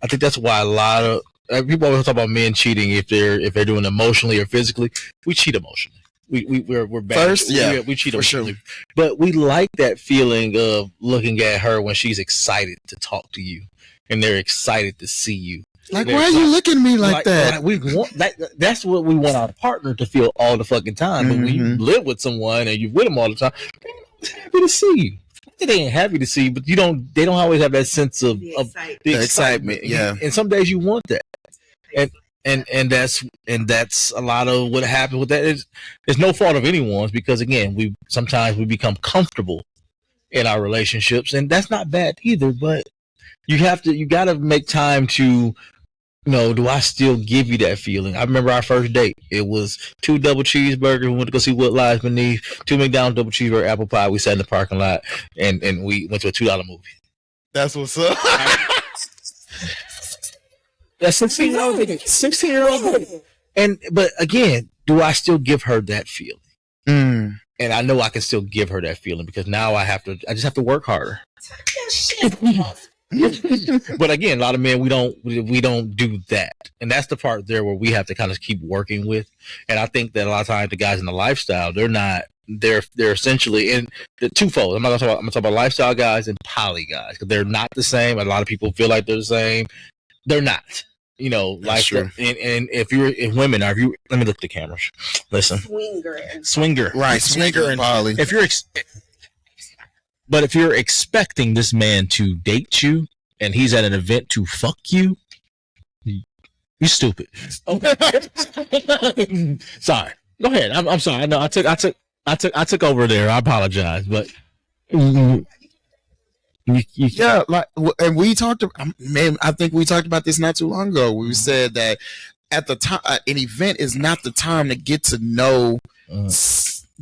Speaker 1: think that's why a lot of people always talk about men cheating if they're doing emotionally or physically. We cheat emotionally. We're bad.
Speaker 2: First, yeah,
Speaker 1: we cheat
Speaker 2: for
Speaker 1: emotionally.
Speaker 2: Sure.
Speaker 1: But we like that feeling of looking at her when she's excited to talk to you, and they're excited to see you.
Speaker 2: Like, why are you looking at me like that?
Speaker 1: We want that. That's what we want our partner to feel all the fucking time. But when you live with someone and you're with them all the time, they're happy to see you. They ain't happy to see you, but they don't always have that sense of the excitement.
Speaker 2: Yeah.
Speaker 1: And some days you want that, and that's a lot of what happens with that. It's no fault of anyone's, because again, sometimes we become comfortable in our relationships, and that's not bad either. But you gotta make time to, do I still give you that feeling? I remember our first date. It was 2 double cheeseburgers. We went to go see What Lies Beneath. 2 McDonald's double cheeseburger, apple pie. We sat in the parking lot and we went to a $2 movie.
Speaker 2: That's what's up.
Speaker 1: That's 16-year-old. But again, do I still give her that feeling? And I know I can still give her that feeling, because now I just have to work harder. But again, a lot of men, we don't do that, and that's the part there where we have to kind of keep working with. And I think that a lot of times the guys in the lifestyle, they're essentially in the twofold. I'm gonna talk about lifestyle guys and poly guys, because they're not the same. A lot of people feel like they're the same. They're not. Like
Speaker 2: true.
Speaker 1: And if women are, let me look at the cameras. Listen, swinger, right?
Speaker 2: Swinger and poly.
Speaker 1: But if you're expecting this man to date you and he's at an event to fuck you, you're stupid. Okay. Sorry. Go ahead. I'm sorry. No, I took over there. I apologize, but
Speaker 2: yeah, and we talked. Man, I think we talked about this not too long ago. We said that at the time, an event is not the time to get to know.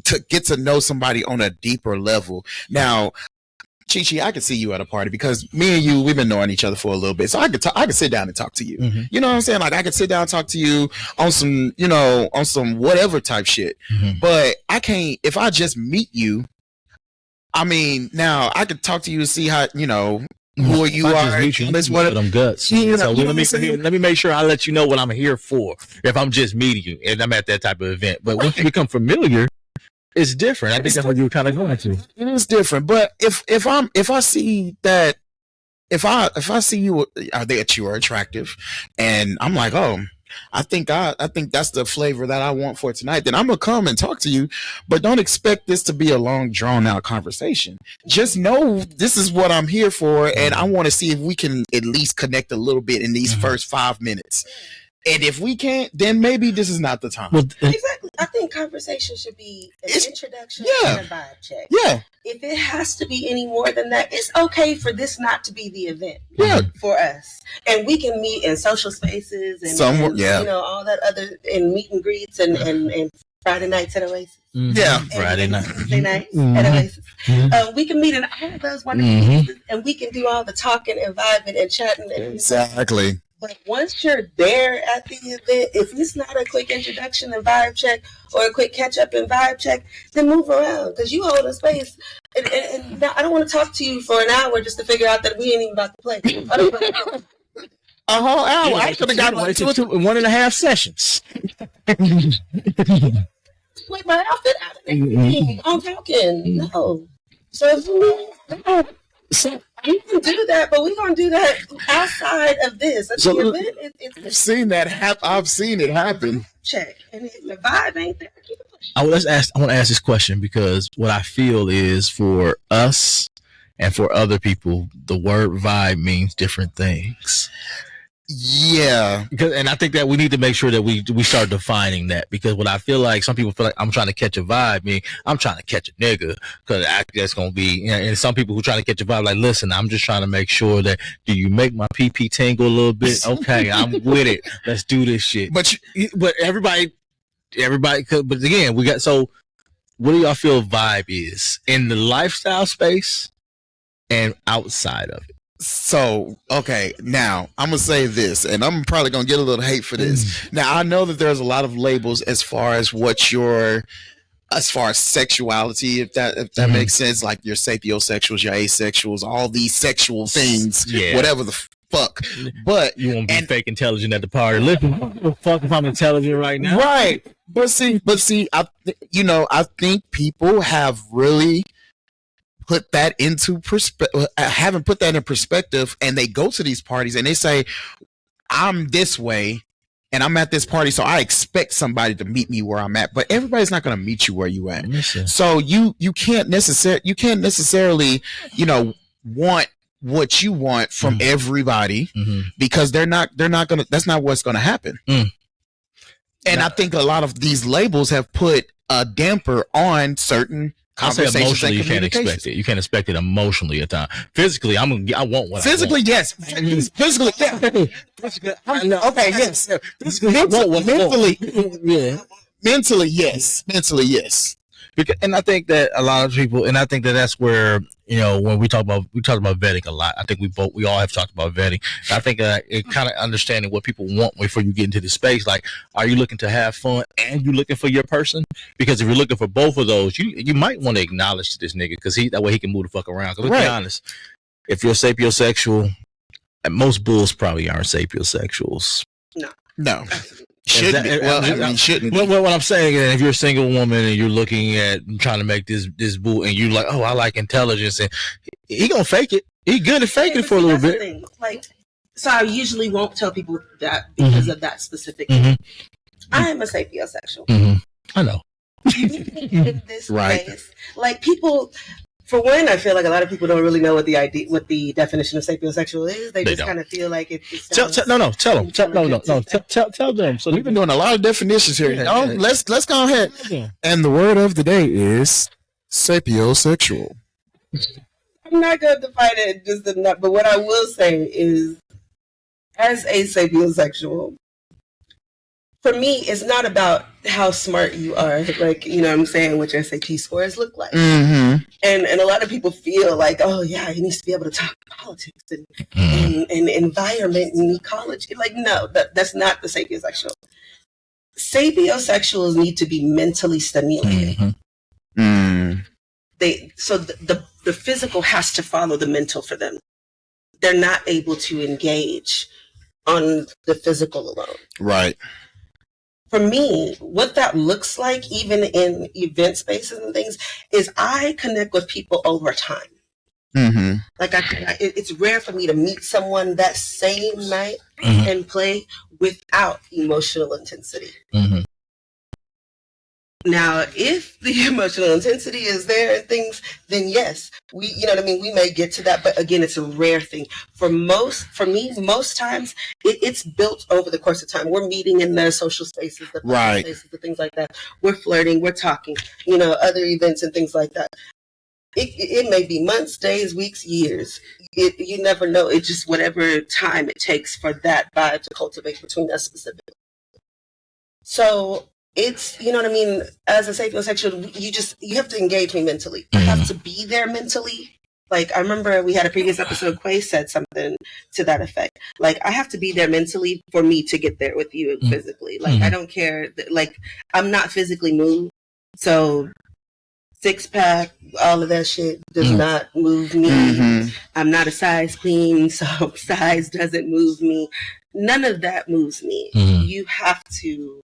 Speaker 2: To get to know somebody on a deeper level. Now, Chi-Chi, I can see you at a party, because me and you, we've been knowing each other for a little bit. So I could sit down and talk to you. Mm-hmm. You know what I'm saying? Like, I could sit down and talk to you on some, on some whatever type shit. Mm-hmm. But I can't, if I just meet you, I mean, now I could talk to you to see how, who you are.
Speaker 1: I'm guts. So let me make sure I let you know what I'm here for. If I'm just meeting you and I'm at that type of event, but once you become familiar, it's different. I think that's what you were kind of going to.
Speaker 2: It is different, but if I see that, if I see you that you are attractive, and I'm like, oh, I think that's the flavor that I want for tonight, then I'm gonna come and talk to you. But don't expect this to be a long, drawn out conversation. Just know this is what I'm here for, and I want to see if we can at least connect a little bit in these first 5 minutes. And if we can't, then maybe this is not the time.
Speaker 3: Exactly. I think think conversation should be an introduction and a vibe check.
Speaker 2: Yeah.
Speaker 3: If it has to be any more than that, it's okay for this not to be the event for us. And we can meet in social spaces and you know, all that other, and meet and greets and Friday nights at Oasis.
Speaker 2: Yeah.
Speaker 1: Friday night.
Speaker 3: Thursday nights at Oasis. We can meet in all of those wonderful places, and we can do all the talking and vibing and chatting. And
Speaker 2: exactly.
Speaker 3: But once you're there at the event, if it's not a quick introduction and vibe check or a quick catch up and vibe check, then move around, because you hold a space. And now I don't want to talk to you for an hour just to figure out that we ain't even about to play.
Speaker 4: A whole hour. I could have got like 1.5 sessions.
Speaker 3: Like my outfit out of everything. I'm talking. No. So we can do that, but we're gonna do that outside of this.
Speaker 2: So, the event, I've seen that happen. I've seen it happen.
Speaker 3: Check, and if the vibe ain't there, keep it pushing.
Speaker 1: I want to ask this question, because what I feel is, for us and for other people, the word vibe means different things.
Speaker 2: Yeah,
Speaker 1: and I think that we need to make sure that we start defining that, because what I feel like, some people feel like I'm trying to catch a vibe, meaning I'm trying to catch a nigga, because that's gonna be, you know, and some people who try to catch a vibe, like, listen, I'm just trying to make sure that, do you make my PP tingle a little bit? Okay, I'm with it. Let's do this shit. But everybody, but again, we got, so what do y'all feel vibe is in the lifestyle space and outside of it?
Speaker 2: So, okay, now I'm going to say this, and I'm probably going to get a little hate for this. Now, I know that there's a lot of labels as far as as far as sexuality, if that makes sense, like your sapiosexuals, your asexuals, all these sexual things, whatever the fuck. But
Speaker 1: you won't be fake intelligent at the party. Listen, fuck if I'm intelligent right now.
Speaker 2: Right. But see, I think people have really put that into perspective, haven't put that in perspective, and they go to these parties and they say, I'm this way and I'm at this party, so I expect somebody to meet me where I'm at, but everybody's not going to meet you where you at. So you can't necessarily, want what you want from everybody, because they're not gonna, that's not what's gonna happen. And I think a lot of these labels have put a damper on certain conversations.
Speaker 1: Emotionally, you can't expect it. You can't expect it emotionally at times. Physically, I want what
Speaker 2: physically,
Speaker 1: I want.
Speaker 2: yes. Physically, yeah. Okay, yes. Mentally, yeah. Mentally, yes. Mentally, yes.
Speaker 1: Because, and I think that a lot of people, and I think that that's where, when we talk about vetting a lot. I think we all have talked about vetting. And I think it kind of understanding what people want before you get into the space. Like, are you looking to have fun and you looking for your person? Because if you're looking for both of those, you might want to acknowledge this nigga, because that way he can move the fuck around. Because let's be honest, if you're sapiosexual, and most bulls probably aren't sapiosexuals.
Speaker 2: No. Shouldn't be. Shouldn't.
Speaker 1: What I'm saying is, if you're a single woman and you're looking at trying to make this bull, and you're like, oh, I like intelligence, and he gonna fake it. He good at faking it for a little bit.
Speaker 3: Like, so I usually won't tell people that because of that specific thing. I am a sapiosexual.
Speaker 1: I know.
Speaker 3: In this place, like, people. For one, I feel like a lot of people don't really know what the definition of sapiosexual is. They just kind of feel like it's.
Speaker 1: Tell them. So
Speaker 2: we've been doing a lot of definitions here. Let's go ahead. And the word of the day is sapiosexual.
Speaker 3: I'm not going to define it just enough, but what I will say is, as a sapiosexual, for me, it's not about how smart you are, like, what I'm saying, what your SAT scores look like. And a lot of people feel like, oh, yeah, he needs to be able to talk politics and environment and ecology. Like, no, that's not the sapiosexual. Sapiosexuals need to be mentally stimulated. So the physical has to follow the mental for them. They're not able to engage on the physical alone.
Speaker 2: Right.
Speaker 3: For me, what that looks like, even in event spaces and things, is I connect with people over time. Like, it's rare for me to meet someone that same night and play without emotional intensity. Now, if the emotional intensity is there and things, then yes, you know what I mean? We may get to that, but again, it's a rare thing. For me, most times, it's built over the course of time. We're meeting in the social spaces, the public spaces, the things like that. We're flirting, we're talking, other events and things like that. It may be months, days, weeks, years. You never know. It's just whatever time it takes for that vibe to cultivate between us specifically. So it's, you know what I mean? As a sapiosexual, you have to engage me mentally. I have to be there mentally. Like, I remember we had a previous episode, Quay said something to that effect. Like, I have to be there mentally for me to get there with you physically. Like, I don't care. Like, I'm not physically moved. So, 6-pack, all of that shit does not move me. I'm not a size queen, so size doesn't move me. None of that moves me. You have to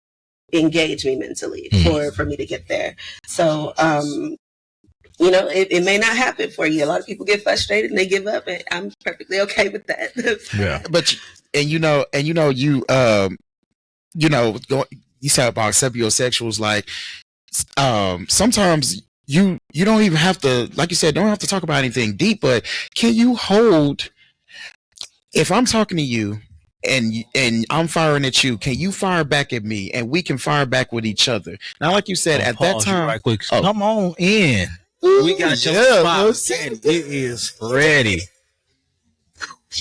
Speaker 3: engage me mentally for me to get there. So, it may not happen for you. A lot of people get frustrated and they give up, and I'm perfectly okay with that.
Speaker 2: Yeah. But you said about sapiosexuals, like sometimes you don't even have to, like you said, don't have to talk about anything deep, but can you hold, if I'm talking to you and I'm firing at you, can you fire back at me and we can fire back with each other? Now, like you said, at that time,
Speaker 1: right quick. Come on in. We got your spot. It is ready.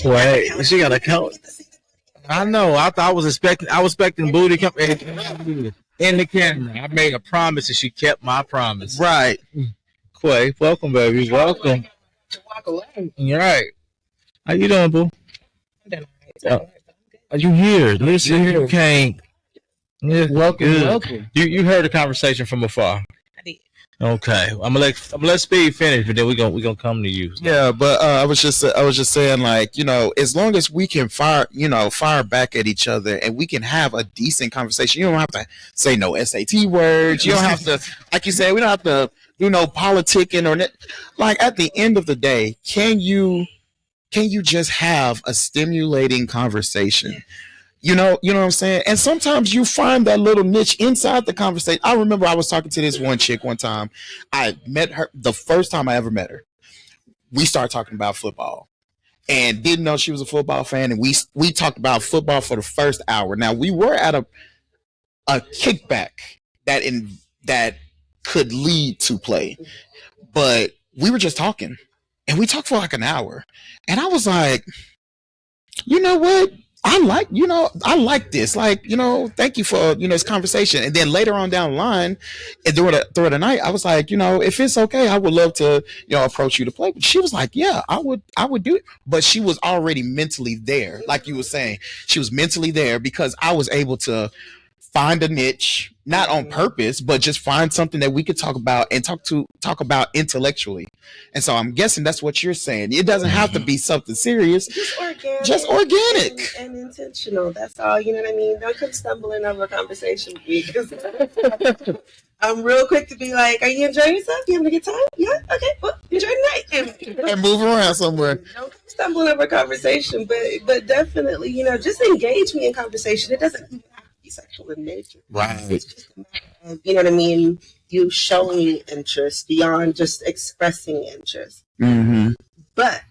Speaker 1: Wait, she got a coat. I know. I was expecting booty come in the camera. I made a promise and she kept my promise.
Speaker 2: Right.
Speaker 1: Quay, welcome, baby. Welcome.
Speaker 3: To walk away.
Speaker 1: You're right. How you doing, boo? Are you here? Listen, you came. Yeah, welcome. You heard the conversation from afar.
Speaker 3: I did.
Speaker 1: Okay, I'm gonna let Speed finish, but then we gonna come to you.
Speaker 2: Yeah, but I was just saying, like, as long as we can fire back at each other and we can have a decent conversation, you don't have to say no SAT words. You don't have to, like you said, we don't have to do no politicking or like. At the end of the day, can you just have a stimulating conversation? You know what I'm saying? And sometimes you find that little niche inside the conversation. I remember I was talking to this one chick one time. I met her the first time I ever met her. We started talking about football and didn't know she was a football fan. And we talked about football for the first hour. Now, we were at a kickback that could lead to play, but we were just talking and we talked for like an hour. And I was like, you know what? I like this. Like, thank you for, this conversation. And then later on down the line, and through the night, I was like, if it's okay, I would love to, approach you to play. But she was like, yeah, I would do it. But she was already mentally there. Like you were saying, she was mentally there because I was able to find a niche, not on purpose, but just find something that we could talk about and talk about intellectually. And so I'm guessing that's what you're saying. It doesn't have to be something serious. Just organic.
Speaker 3: And intentional. That's all. You know what I mean? Don't come stumbling over a conversation with me because I'm real quick to be like, are you enjoying yourself? You having a good time? Yeah? Okay. Well, enjoy the night.
Speaker 2: And move around somewhere.
Speaker 3: Don't come stumbling over a conversation, but definitely, just engage me in conversation. It doesn't even have to be sexual in nature.
Speaker 2: Right.
Speaker 3: It's just a matter of, you know what I mean? You showing interest beyond just expressing interest.
Speaker 2: Mm-hmm.
Speaker 3: But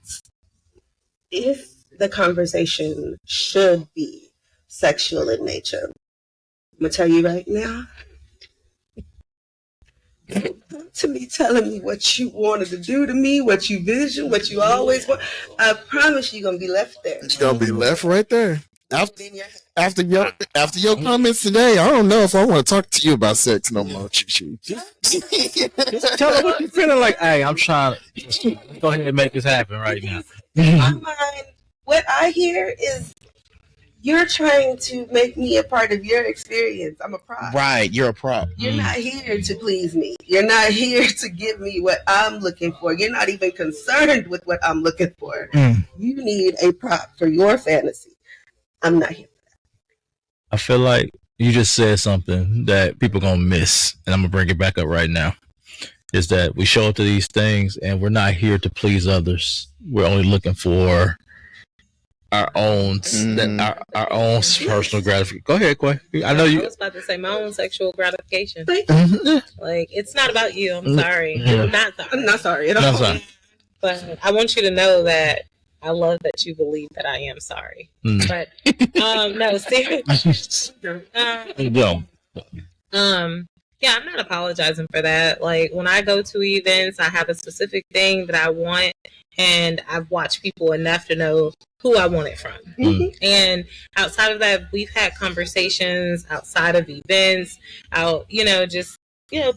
Speaker 3: if the conversation should be sexual in nature, I'm going to tell you right now, to me telling me what you wanted to do to me, what you vision, what you always want, I promise you're going to be left there.
Speaker 4: You're going to be left right there. After your comments today, I don't know if I want to talk to you about sex no more.
Speaker 1: Just tell her what you're feeling like. Hey, I'm trying to go ahead and make this happen right now.
Speaker 3: In my mind, what I hear is you're trying to make me a part of your experience. I'm a prop.
Speaker 2: Right, you're a prop.
Speaker 3: You're not here to please me. You're not here to give me what I'm looking for. You're not even concerned with what I'm looking for. You need a prop for your fantasy. I'm not here for that.
Speaker 1: I feel like you just said something that people gonna miss, and I'm gonna bring it back up right now. Is that we show up to these things and we're not here to please others. We're only looking for our own our own personal gratification. Go ahead, Quay. I know you.
Speaker 5: I was about to say my own sexual gratification.
Speaker 1: Mhm.
Speaker 5: Like, it's not about you. I'm sorry.
Speaker 1: Yeah.
Speaker 3: I'm not sorry at all.
Speaker 1: No, sorry.
Speaker 5: But I want you to know that I love that you believe that I am sorry. But no, seriously. Yeah, I'm not apologizing for that. Like, when I go to events, I have a specific thing that I want, and I've watched people enough to know who I want it from. And outside of that, we've had conversations outside of events,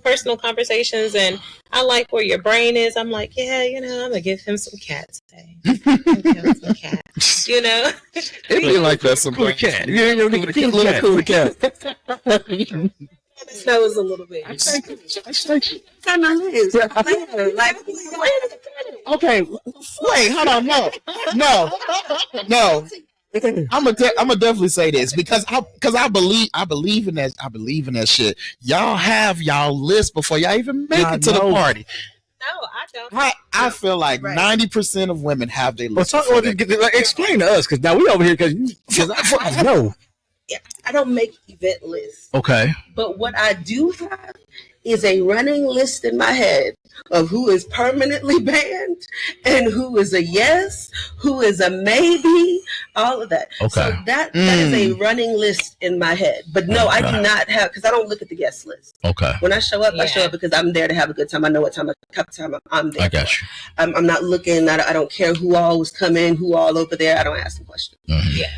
Speaker 5: personal conversations, and I like where your brain is. I'm like, yeah, I'm gonna give him some cat today. Give him some cat.
Speaker 4: It be like that sometimes.
Speaker 1: Cat.
Speaker 4: Cool cat.
Speaker 5: His nose a little bit.
Speaker 2: Okay, wait, hold on, no. I'm gonna definitely say this because I believe in that shit. Y'all have y'all list before y'all even make it to the party.
Speaker 5: No, I don't.
Speaker 2: I feel like 90% of women have their list.
Speaker 1: Explain to us, because now we over here because I know.
Speaker 3: I don't make event lists.
Speaker 1: Okay.
Speaker 3: But what I do have is a running list in my head of who is permanently banned and who is a yes, who is a maybe, all of that.
Speaker 1: Okay.
Speaker 3: So that is a running list in my head. But no, I do not have, because I don't look at the guest list.
Speaker 1: Okay.
Speaker 3: When I show up, I show up because I'm there to have a good time. I know what time I'm there.
Speaker 1: I got you.
Speaker 3: I'm not looking, I don't care who all was coming, who all over there. I don't ask them questions.
Speaker 1: Mm-hmm.
Speaker 3: Yeah.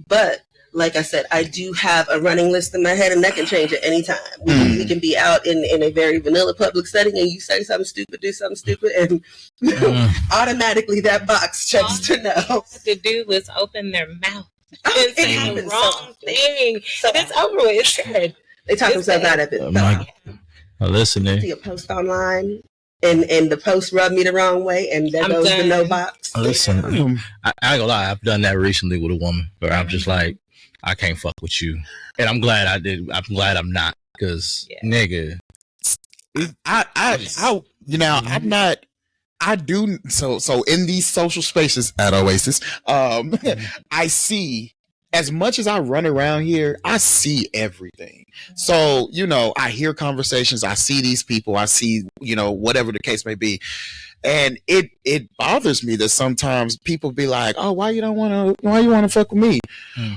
Speaker 3: But like I said, I do have a running list in my head, and that can change at any time. We can be out in a very vanilla public setting, and you say something stupid, do something stupid, and automatically that box checks to know.
Speaker 5: All they have to do is open their mouth and say the wrong thing. So it's over with. It's good.
Speaker 3: They talk themselves out of it.
Speaker 1: Listen,
Speaker 3: see a post online, and the post rubbed me the wrong way, and there goes the no box.
Speaker 1: Listen, I ain't gonna lie. I've done that recently with a woman where I'm just like, I can't fuck with you, and I'm glad I did. I'm glad I'm not, because nigga,
Speaker 2: I'm not. I do so in these social spaces at Oasis. I see, as much as I run around here, I see everything. So I hear conversations. I see these people. I see whatever the case may be. And it bothers me that sometimes people be like, "Oh, why you want to fuck with me?"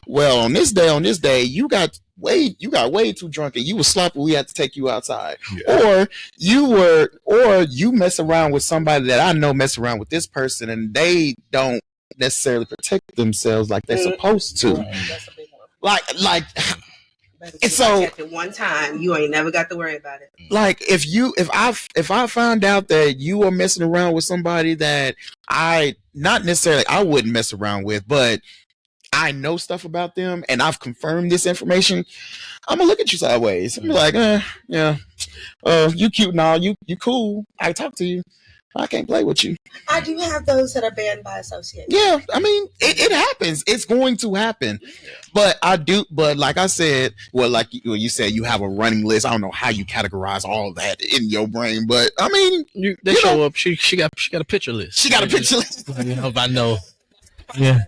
Speaker 2: Well, on this day, you got way too drunk and you were sloppy. We had to take you outside, or you mess around with somebody that I know mess around with this person, and they don't necessarily protect themselves like they're supposed to. Like. And so
Speaker 3: at one time, you ain't never got to worry about it.
Speaker 2: Like if I found out that you are messing around with somebody that I wouldn't mess around with, but I know stuff about them and I've confirmed this information, I'm gonna look at you sideways. I'm like, you cute and all, you cool. I talk to you. I can't play with you.
Speaker 3: I do have those that are banned by association.
Speaker 2: Yeah, I mean, it happens. It's going to happen. But like I said, like you said, you have a running list. I don't know how you categorize all that in your brain, but I mean,
Speaker 1: they show up. She got a picture list.
Speaker 2: She got a picture list.
Speaker 1: If I know. Yeah.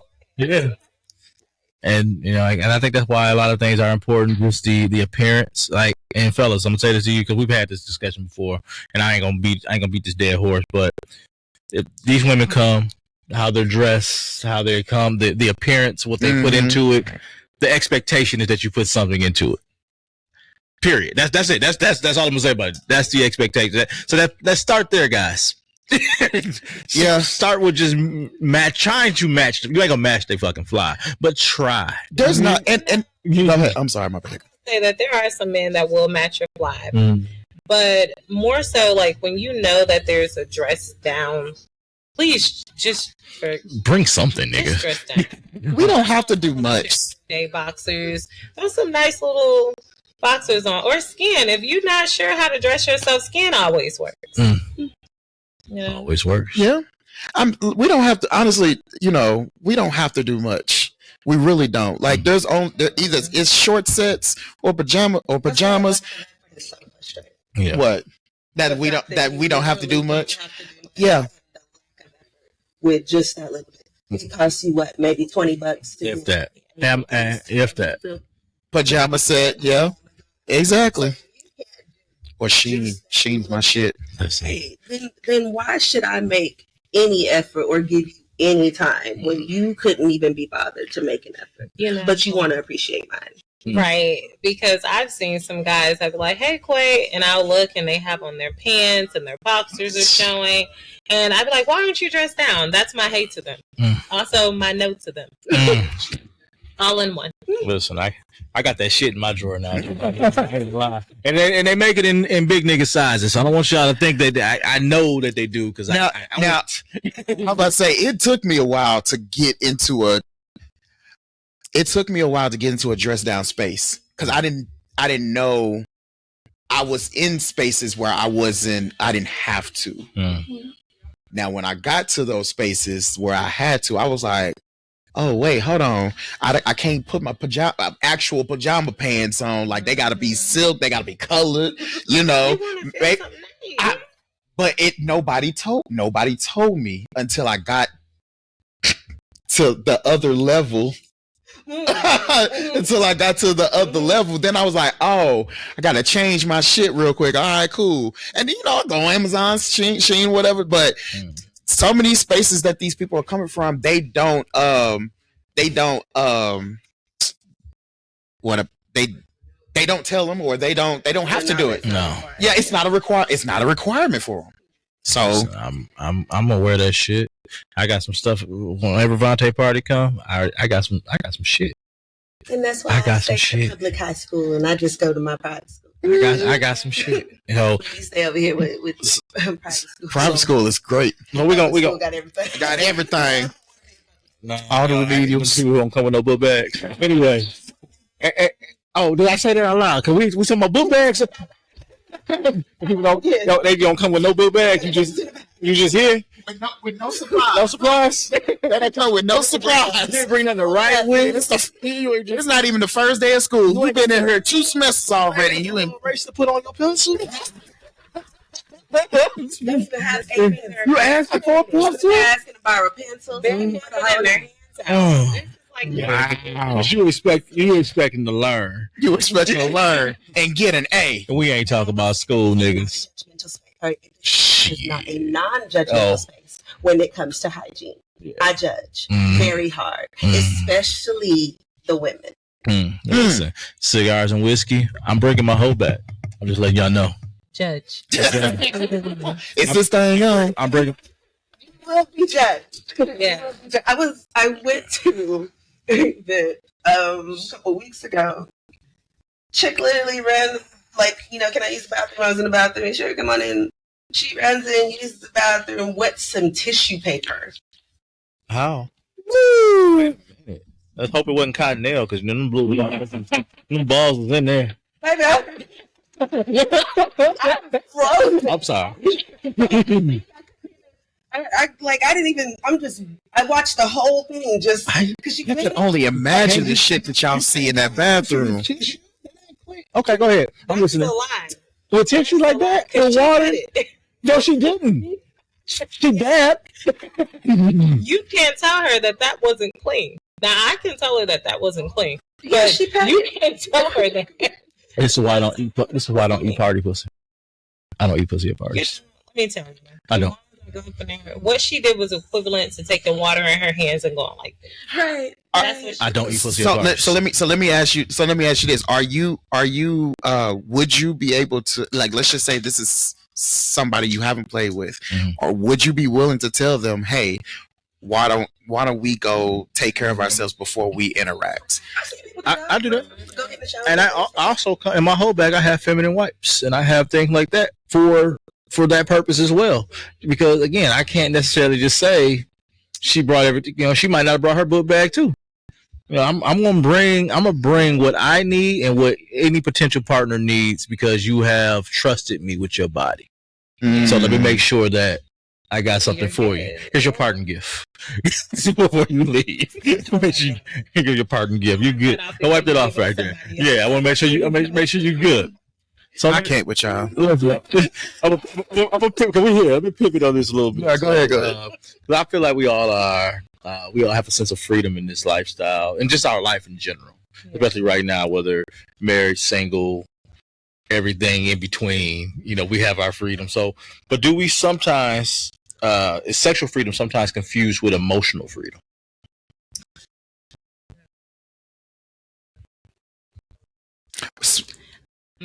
Speaker 1: And and I think that's why a lot of things are important. Just the appearance, like, and fellas, I'm gonna say this to you because we've had this discussion before, and I ain't gonna beat this dead horse. But if these women come, how they're dressed, how they come, the appearance, what they put into it, the expectation is that you put something into it. Period. That's it. That's all I'm gonna say about it. That's the expectation. So let's start there, guys.
Speaker 2: Yeah,
Speaker 1: start with just trying to match them. You ain't gonna match they fucking fly, but try.
Speaker 2: There's not and go ahead. I'm sorry, my bad.
Speaker 5: Say that there are some men that will match your fly, but more so like when you know that there's a dress down, please just
Speaker 1: bring something, nigga.
Speaker 5: Dress down.
Speaker 2: We don't have to do much.
Speaker 5: Day boxers, there's some nice little boxers on, or skin. If you're not sure how to dress yourself, skin always works.
Speaker 1: Always works.
Speaker 2: Yeah. We don't have to, honestly, we don't have to do much. We really don't. Like either it's short sets or pajamas.
Speaker 1: Yeah.
Speaker 2: What? That we don't have to do much. Yeah.
Speaker 3: With just that little bit. It costs you what, maybe $20 to
Speaker 1: If that. If that.
Speaker 2: Pajama set, yeah. Exactly. Or Sheen's my shit.
Speaker 3: Hey, then why should I make any effort or give you any time when you couldn't even be bothered to make an effort? But you want to appreciate mine.
Speaker 5: Right, because I've seen some guys that be like, "Hey, Quay," and I'll look and they have on their pants and their boxers are showing, and I'd be like, "Why aren't you dressed down?" That's my hate to them. Also, my note to them. All in one.
Speaker 1: Listen, I got that shit in my drawer now. And they make it in big nigga sizes. So I don't want y'all to think that I know that they do because
Speaker 2: I'm about to say it took me a while to get into a dress down space because I didn't know I was in spaces where I didn't have to. Now when I got to those spaces where I had to, I was like, oh wait, hold on. I can't put my actual pajama pants on. Like they gotta be silk, they gotta be colored, But nobody told me until I got to the other level. Until I got to the other level, then I was like, oh, I gotta change my shit real quick. All right, cool. And then I go on Amazon, Shein, whatever, but some of these spaces that these people are coming from, they don't tell them, or they don't have to do it.
Speaker 1: No.
Speaker 2: Yeah, it's not a requirement for them. So
Speaker 1: I'm aware of that shit. I got some stuff. Whenever Vontae party come, I got some shit.
Speaker 3: And that's why I stay in public high school and I just go to my private school.
Speaker 1: I got some shit.
Speaker 3: You stay over here with private school.
Speaker 2: Private school is great.
Speaker 1: No, we
Speaker 3: got everything.
Speaker 2: Got everything.
Speaker 1: No, all the remedials. People don't come with no book bags. Anyway. Oh, did I say that out loud? Cause we talking about book bags. People they don't come with no book bags. You just here.
Speaker 2: With no surprise.
Speaker 1: No surprise.
Speaker 2: They come with no surprise.
Speaker 1: You didn't bring nothing the right way.
Speaker 2: It's not even the first day of school. You've been in here 2 semesters already. You ain't
Speaker 1: race to put on your pencil.
Speaker 3: You
Speaker 1: asking for a pencil?
Speaker 3: Asking to borrow a pencil.
Speaker 1: Wow. You expecting to learn.
Speaker 2: You expecting to learn and get an A.
Speaker 1: We ain't talking about school, niggas.
Speaker 3: It's not a non-judgmental space when it comes to hygiene. Yeah. I judge very hard, especially the women.
Speaker 1: Listen, cigars and whiskey. I'm bringing my hoe back. I'm just letting y'all know.
Speaker 5: Judge.
Speaker 2: It's this thing on.
Speaker 1: I'm bringing.
Speaker 3: You will be judged.
Speaker 5: Yeah.
Speaker 3: I went to the couple weeks ago. Chick literally ran can I use the bathroom? I was in the bathroom. Sure, come on in. She runs in, uses the bathroom, wets some tissue paper.
Speaker 1: How? Woo! Let's hope it wasn't cottonelle, because them balls was in there.
Speaker 3: Baby,
Speaker 1: I'm sorry.
Speaker 3: I watched the whole thing just
Speaker 2: because you can only imagine the shit that y'all see in that bathroom.
Speaker 1: Okay, go ahead. I'm listening. With tissue like that in water? No, she didn't. She bad.
Speaker 5: You can't tell her that wasn't clean. Now I can tell her that wasn't clean.
Speaker 3: Yeah,
Speaker 5: you can't tell her that.
Speaker 1: This is why I don't eat. This is why I don't eat party pussy. I don't eat pussy at parties.
Speaker 5: Let me tell you.
Speaker 1: I don't.
Speaker 5: What she did was equivalent to taking water in her hands and going like this.
Speaker 3: Right.
Speaker 1: I don't eat pussy at parties.
Speaker 2: So let me ask you this: Are you would you be able to, like, let's just say this is somebody you haven't played with, or would you be willing to tell them, hey, why don't we go take care of ourselves before we interact?
Speaker 1: I do that, and I also in my whole bag I have feminine wipes and I have things like that for that purpose as well, because again I can't necessarily just say she brought everything. She might not have brought her book bag too. I'm gonna bring what I need and what any potential partner needs, because you have trusted me with your body. So let me make sure that I got something for you. Here's your parting gift. Before you leave, make sure you give your parting gift. You good? I wiped it off right there. Yeah, I want to make sure you're good. So
Speaker 2: I can't with y'all.
Speaker 1: Can we hear? Let me pivot on this a little bit.
Speaker 2: Yeah, go ahead.
Speaker 1: I feel like we all are we all have a sense of freedom in this lifestyle and just our life in general, especially right now, whether married, single, everything in between. We have our freedom. So, but do we sometimes is sexual freedom sometimes confused with emotional freedom?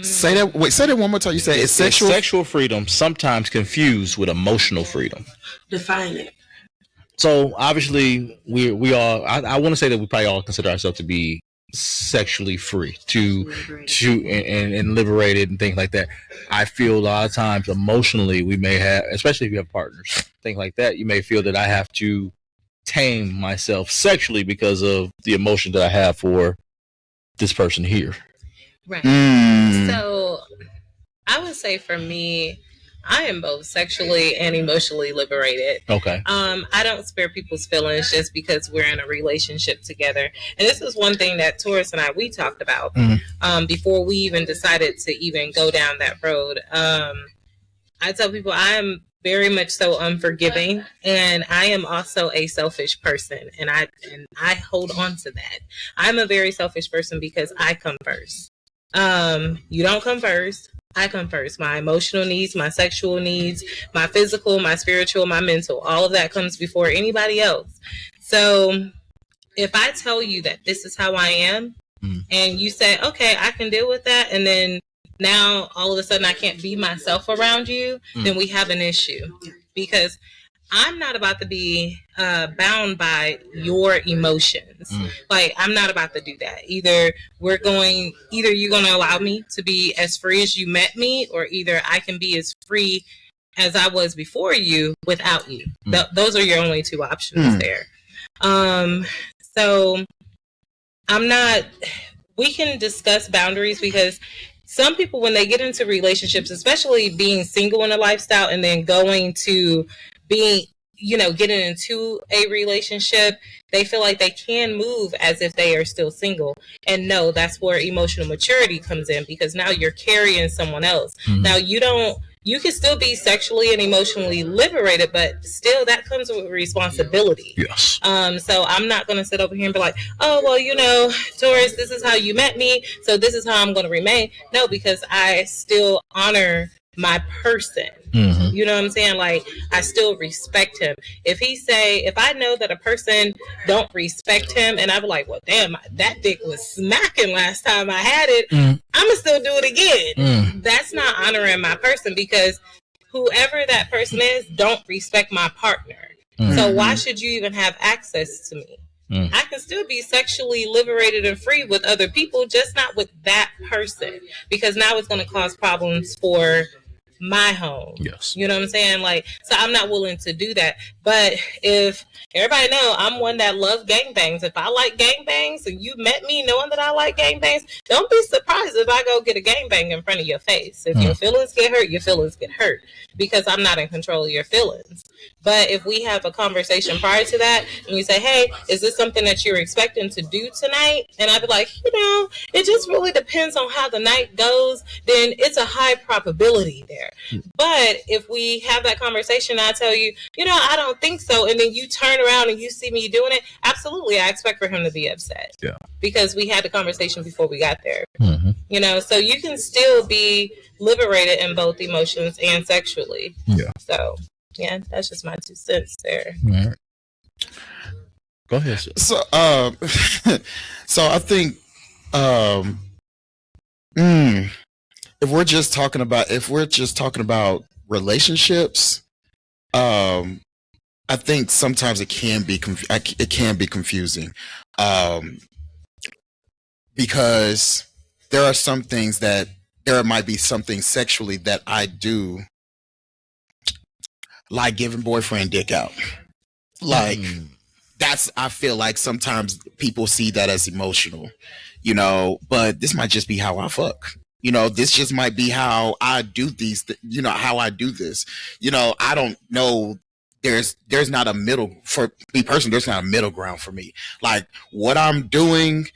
Speaker 2: Say that. Wait, say that one more time. You say it's
Speaker 1: sexual freedom sometimes confused with emotional freedom.
Speaker 3: Define it.
Speaker 1: So obviously, we all. I want to say that we probably all consider ourselves to be sexually free, and liberated and things like that. I feel a lot of times emotionally we may have, especially if you have partners, things like that. You may feel that I have to tame myself sexually because of the emotion that I have for this person here.
Speaker 5: Right. So I would say for me, I am both sexually and emotionally liberated.
Speaker 1: Okay.
Speaker 5: I don't spare people's feelings just because we're in a relationship together. And this is one thing that Taurus and we talked about before we even decided to even go down that road. I tell people I am very much so unforgiving, and I am also a selfish person, and I hold on to that. I'm a very selfish person because I come first. You don't come first. I come first. My emotional needs, my sexual needs, my physical, my spiritual, my mental, all of that comes before anybody else. So if I tell you that this is how I am, and you say, okay, I can deal with that, and then now all of a sudden I can't be myself around you, then we have an issue. Because I'm not about to be bound by your emotions. Like, I'm not about to do that. Either you're going to allow me to be as free as you met me, or either I can be as free as I was before you without you. Those are your only two options there. So we can discuss boundaries, because some people, when they get into relationships, especially being single in a lifestyle and then going to being, getting into a relationship, they feel like they can move as if they are still single. And no, that's where emotional maturity comes in, because now you're carrying someone else. Now you can still be sexually and emotionally liberated, but still that comes with responsibility.
Speaker 1: Yes.
Speaker 5: So I'm not going to sit over here and be like, oh, well, Taurus, this is how you met me, so this is how I'm going to remain. No, because I still honor my person. You know what I'm saying? Like, I still respect him. If I know that a person don't respect him, and I be like, well, damn, that dick was smacking last time I had it, I'm gonna still do it again. That's not honoring my person, because whoever that person is don't respect my partner. So why should you even have access to me? I can still be sexually liberated and free with other people, just not with that person, because now it's going to cause problems for my home.
Speaker 1: Yes.
Speaker 5: You know what I'm saying? Like, so I'm not willing to do that. But if everybody know I'm one that loves gangbangs, if I like gangbangs and you met me knowing that I like gangbangs, don't be surprised if I go get a gangbang in front of your face. If your feelings get hurt, your feelings get hurt, because I'm not in control of your feelings. But if we have a conversation prior to that and you say, hey, is this something that you're expecting to do tonight? And I'd be like, it just really depends on how the night goes, then it's a high probability there. But if we have that conversation, I tell you, I don't think so, and then you turn around and you see me doing it, absolutely, I expect for him to be upset.
Speaker 1: Yeah.
Speaker 5: Because we had the conversation before we got there. So you can still be liberated in both emotions and sexually. Yeah. So, yeah, that's just my 2 cents there.
Speaker 1: All right. Go ahead. Sir.
Speaker 2: So, so I think, if we're just talking about relationships, I think sometimes it can be confusing, because there might be something sexually that I do, like giving boyfriend dick out. Like, I feel like sometimes people see that as emotional, but this might just be how I fuck. This just might be how I do these, how I do this. I don't know. There's not a middle, for me personally, there's not a middle ground for me. Like, what I'm doing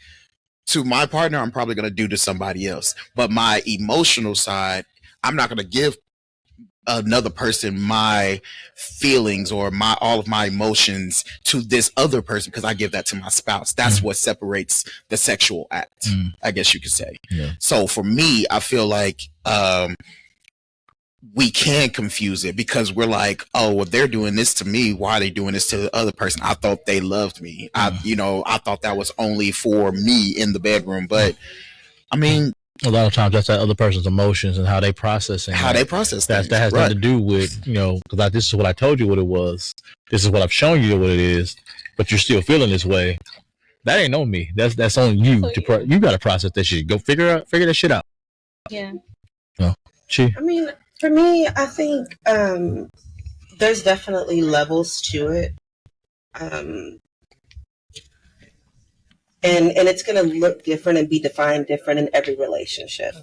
Speaker 2: to my partner, I'm probably going to do to somebody else. But my emotional side, I'm not going to give another person my feelings or all of my emotions to this other person because I give that to my spouse. That's what separates the sexual act, I guess you could say.
Speaker 1: Yeah.
Speaker 2: So for me, I feel like we can confuse it because we're like, oh, well, they're doing this to me. Why are they doing this to the other person? I thought they loved me. I thought that was only for me in the bedroom. But I mean,
Speaker 1: a lot of times that's that other person's emotions and how they process it.
Speaker 2: They process
Speaker 1: that has nothing to do with, because this is what I told you what it was. This is what I've shown you what it is, but you're still feeling this way. That ain't on me. That's on you. You got to process that shit. Go figure that shit out.
Speaker 5: Yeah.
Speaker 3: I mean, for me, I think there's definitely levels to it. And it's going to look different and be defined different in every relationship.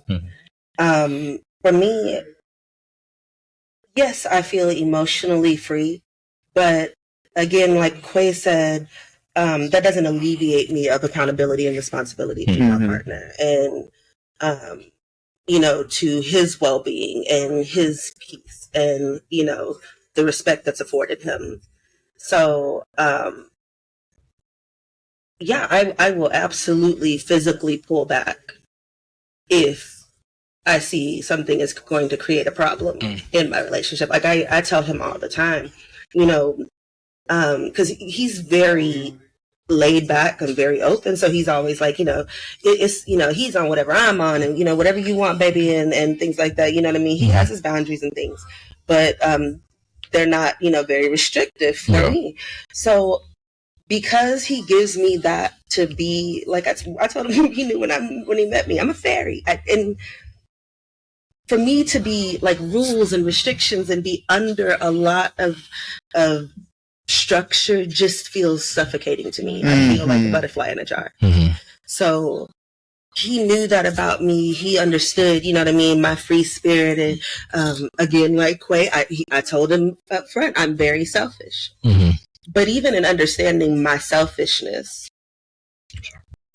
Speaker 3: For me, yes, I feel emotionally free. But again, like Quay said, that doesn't alleviate me of accountability and responsibility to my partner. And, to his well-being and his peace and, the respect that's afforded him. So, I will absolutely physically pull back if I see something is going to create a problem in my relationship. Like I tell him all the time, because he's very laid back and very open. So he's always like, it's, he's on whatever I'm on and, whatever you want, baby, and things like that. You know what I mean? He has his boundaries and things, but they're not, very restrictive for me. So because he gives me that to be, like I told him, he knew when he met me, I'm a fairy. And for me to be like rules and restrictions and be under a lot of structure just feels suffocating to me. I feel like a butterfly in a jar. So he knew that about me. He understood, my free spirit. And again, like Quay, I told him up front, I'm very selfish. But even in understanding my selfishness,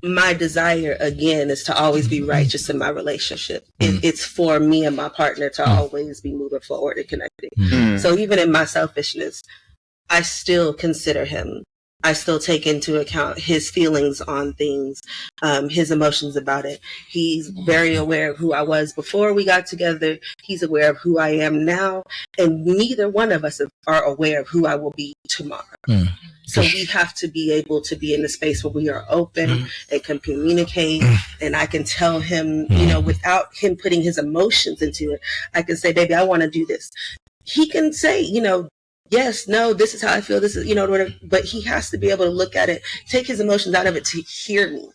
Speaker 3: my desire, again, is to always be righteous in my relationship. It's for me and my partner to always be moving forward and connecting. So even in my selfishness, I still consider him. I still take into account his feelings on things, his emotions about it. He's very aware of who I was before we got together. He's aware of who I am now. And neither one of us are aware of who I will be tomorrow. So we have to be able to be in a space where we are open and can communicate. And I can tell him, without him putting his emotions into it, I can say, baby, I want to do this. He can say, yes, no, this is how I feel. This is, whatever. But he has to be able to look at it, take his emotions out of it to hear me.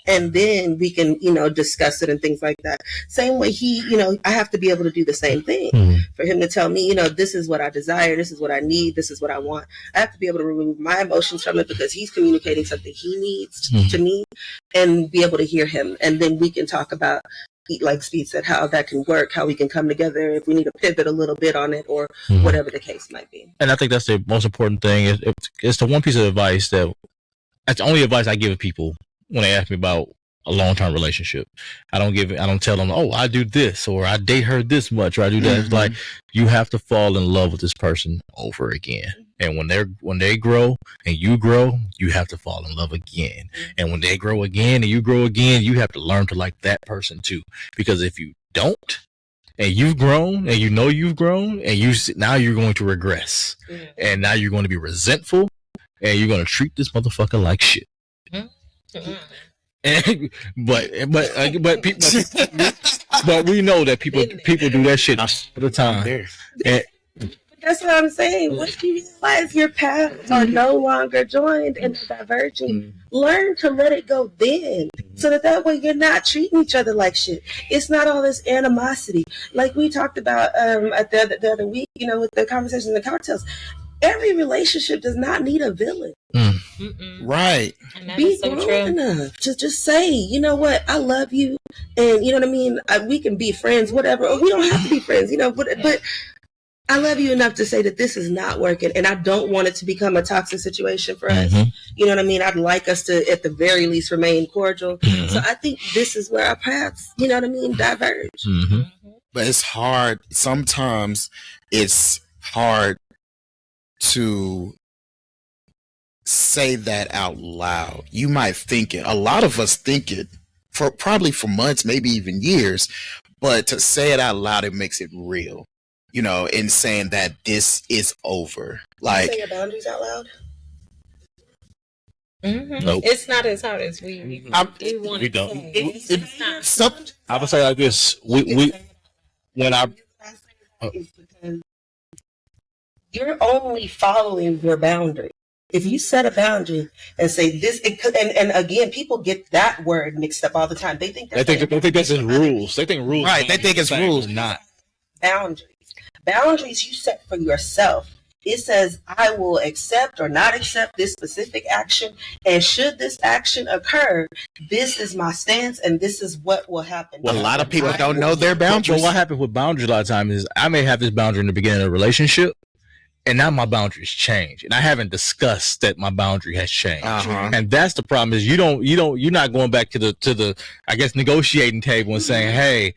Speaker 3: And then we can, discuss it and things like that. Same way I have to be able to do the same thing for him to tell me, this is what I desire. This is what I need. This is what I want. I have to be able to remove my emotions from it because he's communicating something he needs to me and be able to hear him. And then we can talk about, like Speed said, how that can work, how we can come together if we need to pivot a little bit on it or whatever the case might be.
Speaker 1: And I think that's the most important thing. It's the one piece of advice that's the only advice I give people when they ask me about a long-term relationship. I don't tell them, oh, I do this or I date her this much or I do that. It's like you have to fall in love with this person over again. And when they grow and you grow, you have to fall in love again. And when they grow again and you grow again, you have to learn to like that person too. Because if you don't, and you've grown and you've grown and now you're going to regress. And now you're going to be resentful and you're going to treat this motherfucker like shit. But we know that people do that shit all the time.
Speaker 3: That's what I'm saying. Once you realize your paths are no longer joined and diverging, learn to let it go then. So that way you're not treating each other like shit. It's not all this animosity. Like we talked about the other week, with the conversations in the cocktails. Every relationship does not need a villain.
Speaker 2: Right.
Speaker 3: Be so grown enough to just say, you know what, I love you. And you know what I mean? We can be friends, whatever. Or we don't have to be friends, but I love you enough to say that this is not working and I don't want it to become a toxic situation for us. You know what I mean? I'd like us to, at the very least, remain cordial. So I think this is where our paths, diverge.
Speaker 4: but it's hard. Sometimes it's hard to say that out loud. You might think it. A lot of us think it for probably for months, maybe even years, but to say it out loud, it makes it real. In saying that this is over. Like,
Speaker 3: say your boundaries out loud.
Speaker 1: Nope.
Speaker 5: It's not as hard as we want
Speaker 1: don't.
Speaker 5: to say.
Speaker 1: I would say like this: when I
Speaker 3: you're only following your boundary. If you set a boundary and say this, it could, and again, people get that word mixed up all the time. They think that's
Speaker 1: rules. They think rules.
Speaker 4: Right? They think it's rules.
Speaker 1: Not
Speaker 3: boundaries. Boundaries you set for yourself. It says, I will accept or not accept this specific action. And should this action occur, this is my stance and this is what will happen.
Speaker 4: Well, a lot of people don't know their boundaries.
Speaker 1: Well, what happens with boundaries a lot of times is I may have this boundary in the beginning of a relationship, and now my boundaries change. And I haven't discussed that my boundary has changed. And that's the problem is you're not going back to the I guess negotiating table and saying, hey,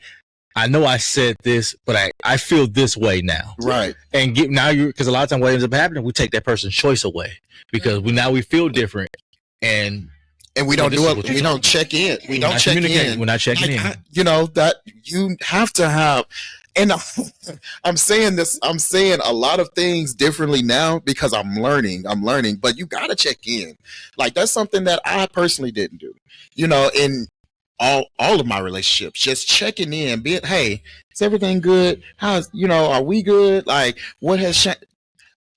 Speaker 1: I know I said this, but I feel this way now.
Speaker 4: Right.
Speaker 1: And because a lot of times what ends up happening, we take that person's choice away because we feel different and
Speaker 4: we don't do it. We don't check in. We don't check in.
Speaker 1: We're not checking in.
Speaker 4: That you have to have, and I'm saying this, I'm saying a lot of things differently now because I'm learning, but you got to check in. Like that's something that I personally didn't do, in all of my relationships, just checking in, hey, is everything good? How's, are we good? Like what has changed?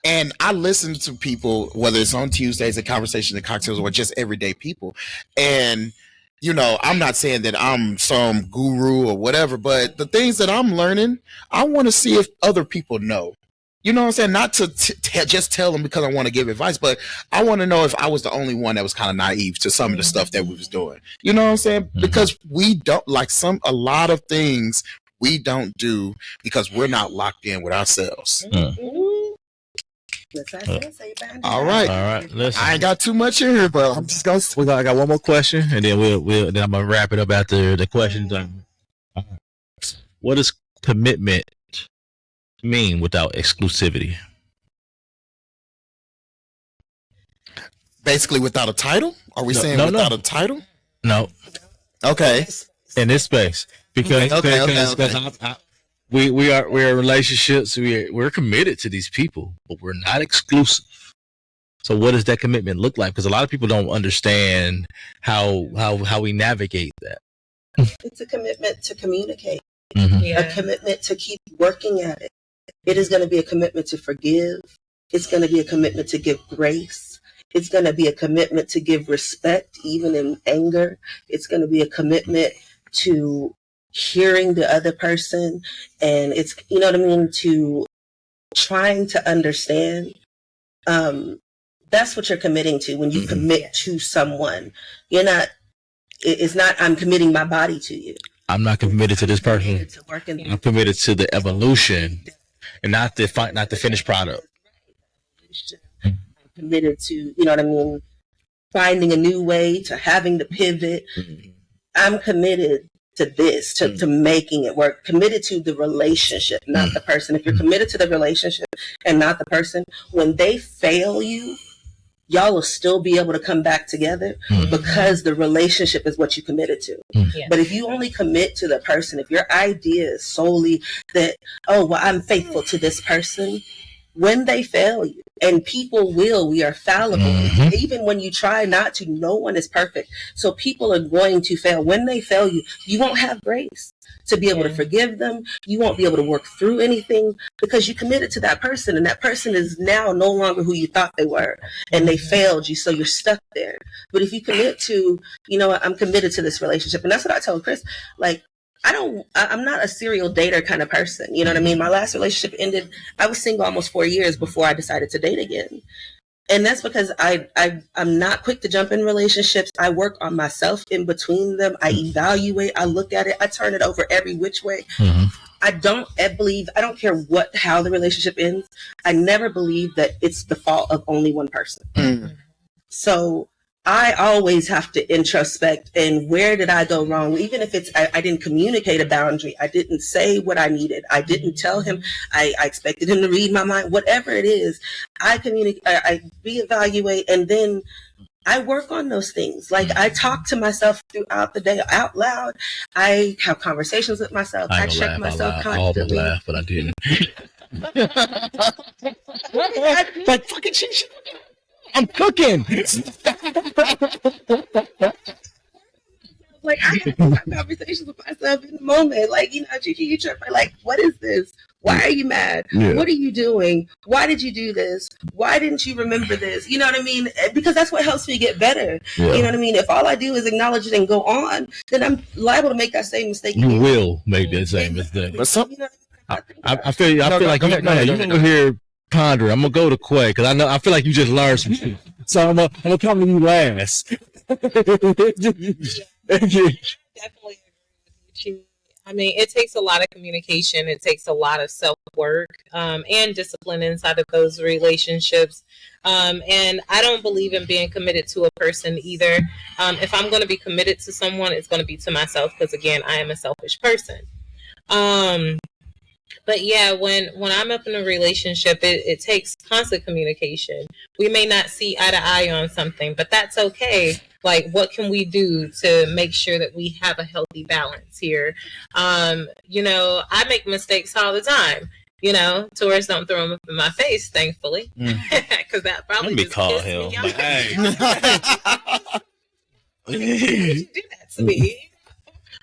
Speaker 4: And I listen to people, whether it's on Tuesdays at Conversations and Cocktails or just everyday people. And, I'm not saying that I'm some guru or whatever, but the things that I'm learning, I want to see if other people know. You know what I'm saying? Not to just tell them because I want to give advice, but I want to know if I was the only one that was kind of naive to some of the stuff that we was doing. You know what I'm saying? Mm-hmm. Because we don't a lot of things we don't do because we're not locked in with ourselves. All right.
Speaker 1: Listen,
Speaker 4: I ain't got too much in here, but I'm just gonna.
Speaker 1: I got one more question, and then then I'm gonna wrap it up after the questions done. What does commitment mean without exclusivity?
Speaker 4: Basically, without a title? Are we saying without a title?
Speaker 1: No.
Speaker 4: Okay.
Speaker 1: In this space, because we're in relationships. We're committed to these people, but we're not exclusive. So, what does that commitment look like? Because a lot of people don't understand how we navigate that.
Speaker 3: It's a commitment to communicate.
Speaker 1: Mm-hmm.
Speaker 5: Yeah.
Speaker 3: A commitment to keep working at it. It is going to be a commitment to forgive. It's going to be a commitment to give grace. It's going to be a commitment to give respect, even in anger. It's going to be a commitment to hearing the other person. And it's, to trying to understand. That's what you're committing to when you commit to someone. It's not, I'm committing my body to you.
Speaker 1: I'm not committed to this person. I'm committed to the evolution and not the finished product.
Speaker 3: I'm committed to, finding a new way, to having to pivot. I'm committed to this, to making it work. Committed to the relationship, not the person. If you're committed to the relationship and not the person, when they fail you, y'all will still be able to come back together because the relationship is what you committed to.
Speaker 5: Yeah.
Speaker 3: But if you only commit to the person, if your idea is solely that, I'm faithful to this person, when they fail you, and people we are fallible. Even when you try not to, no one is perfect. So people are going to fail. When they fail you, you won't have grace to be able to forgive them. You won't be able to work through anything because you committed to that person, and that person is now no longer who you thought they were, and they failed you, so you're stuck there. But if you commit to, I'm committed to this relationship, and that's what I told Chris, like, I'm not a serial dater kind of person. You know what I mean? My last relationship ended, I was single almost 4 years before I decided to date again. And that's because I'm not quick to jump in relationships. I work on myself in between them. I evaluate, I look at it, I turn it over every which way. I don't care how the relationship ends. I never believe that it's the fault of only one person. So I always have to introspect and where did I go wrong? Even if it's, I didn't communicate a boundary. I didn't say what I needed. I didn't tell him. I expected him to read my mind. Whatever it is, I communicate, I reevaluate, and then I work on those things. Like I talk to myself throughout the day out loud. I have conversations with myself. I check myself constantly.
Speaker 1: I almost laughed, but I didn't.
Speaker 2: Like fucking shit.
Speaker 1: I'm cooking.
Speaker 3: Like I have conversations with myself in the moment. Like, you know, you trip. Like, what is this? Why are you mad?
Speaker 1: Yeah.
Speaker 3: What are you doing? Why did you do this? Why didn't you remember this? You know what I mean? Because that's what helps me get better.
Speaker 1: Yeah.
Speaker 3: You know what I mean? If all I do is acknowledge it and go on, then I'm liable to make that same mistake.
Speaker 1: You will make that same mistake.
Speaker 2: But some,
Speaker 3: You know,
Speaker 1: I feel you like you over here pondering. I'm gonna go to Quay because I feel like you just learned some shit. So I'm gonna come to you last.
Speaker 5: Definitely agree with you. I mean, it takes a lot of communication. It takes a lot of self-work and discipline inside of those relationships. And I don't believe in being committed to a person either. If I'm going to be committed to someone, it's going to be to myself because, again, I am a selfish person. But yeah, when I'm up in a relationship, it takes constant communication. We may not see eye to eye on something, but that's okay. Like, what can we do to make sure that we have a healthy balance here? You know, I make mistakes all the time. You know, tourists don't throw them up in my face, thankfully, because that probably just pissed me off.
Speaker 1: Hey.
Speaker 5: Why would you do that to me?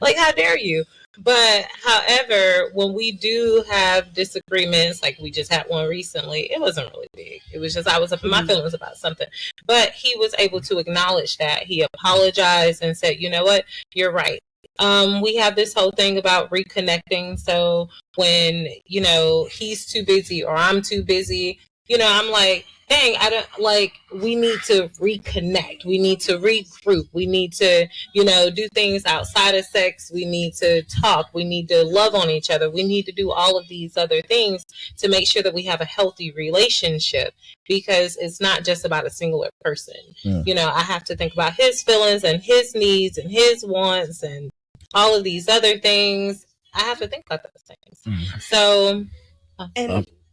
Speaker 5: Like, how dare you? But however, when we do have disagreements, like we just had one recently, it wasn't really big. It was just I was up in my feelings about something. But he was able to acknowledge that. He apologized and said, you know what, you're right. We have this whole thing about reconnecting. So when, you know, he's too busy or I'm too busy, you know, I'm like, dang, we need to reconnect. We need to regroup. We need to, you know, do things outside of sex. We need to talk. We need to love on each other. We need to do all of these other things to make sure that we have a healthy relationship, because it's not just about a singular person. You know, I have to think about his feelings and his needs and his wants and all of these other things. I have to think about those things. So,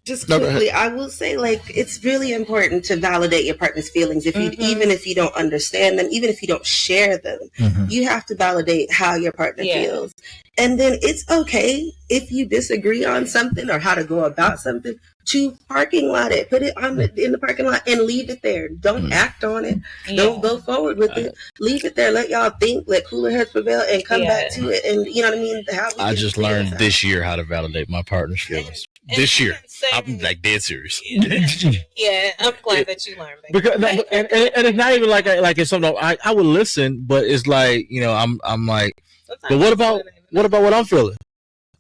Speaker 3: just quickly, I will say, like, it's really important to validate your partner's feelings. If you, even if you don't understand them, even if you don't share them, you have to validate how your partner feels. And then it's okay if you disagree on something or how to go about something, to parking lot it, put it on in the parking lot and leave it there. Don't act on it. Don't go forward with it. Leave it there. Let y'all think. Let cooler heads prevail and come back to it. And you know what I mean?
Speaker 1: I just learned this year how to validate my partner's feelings. This year, I'm like dead serious.
Speaker 5: Yeah, I'm glad that you learned that.
Speaker 1: Because and it's not even like it's something I would listen, but it's like, you know, I'm like, but what about what I'm feeling?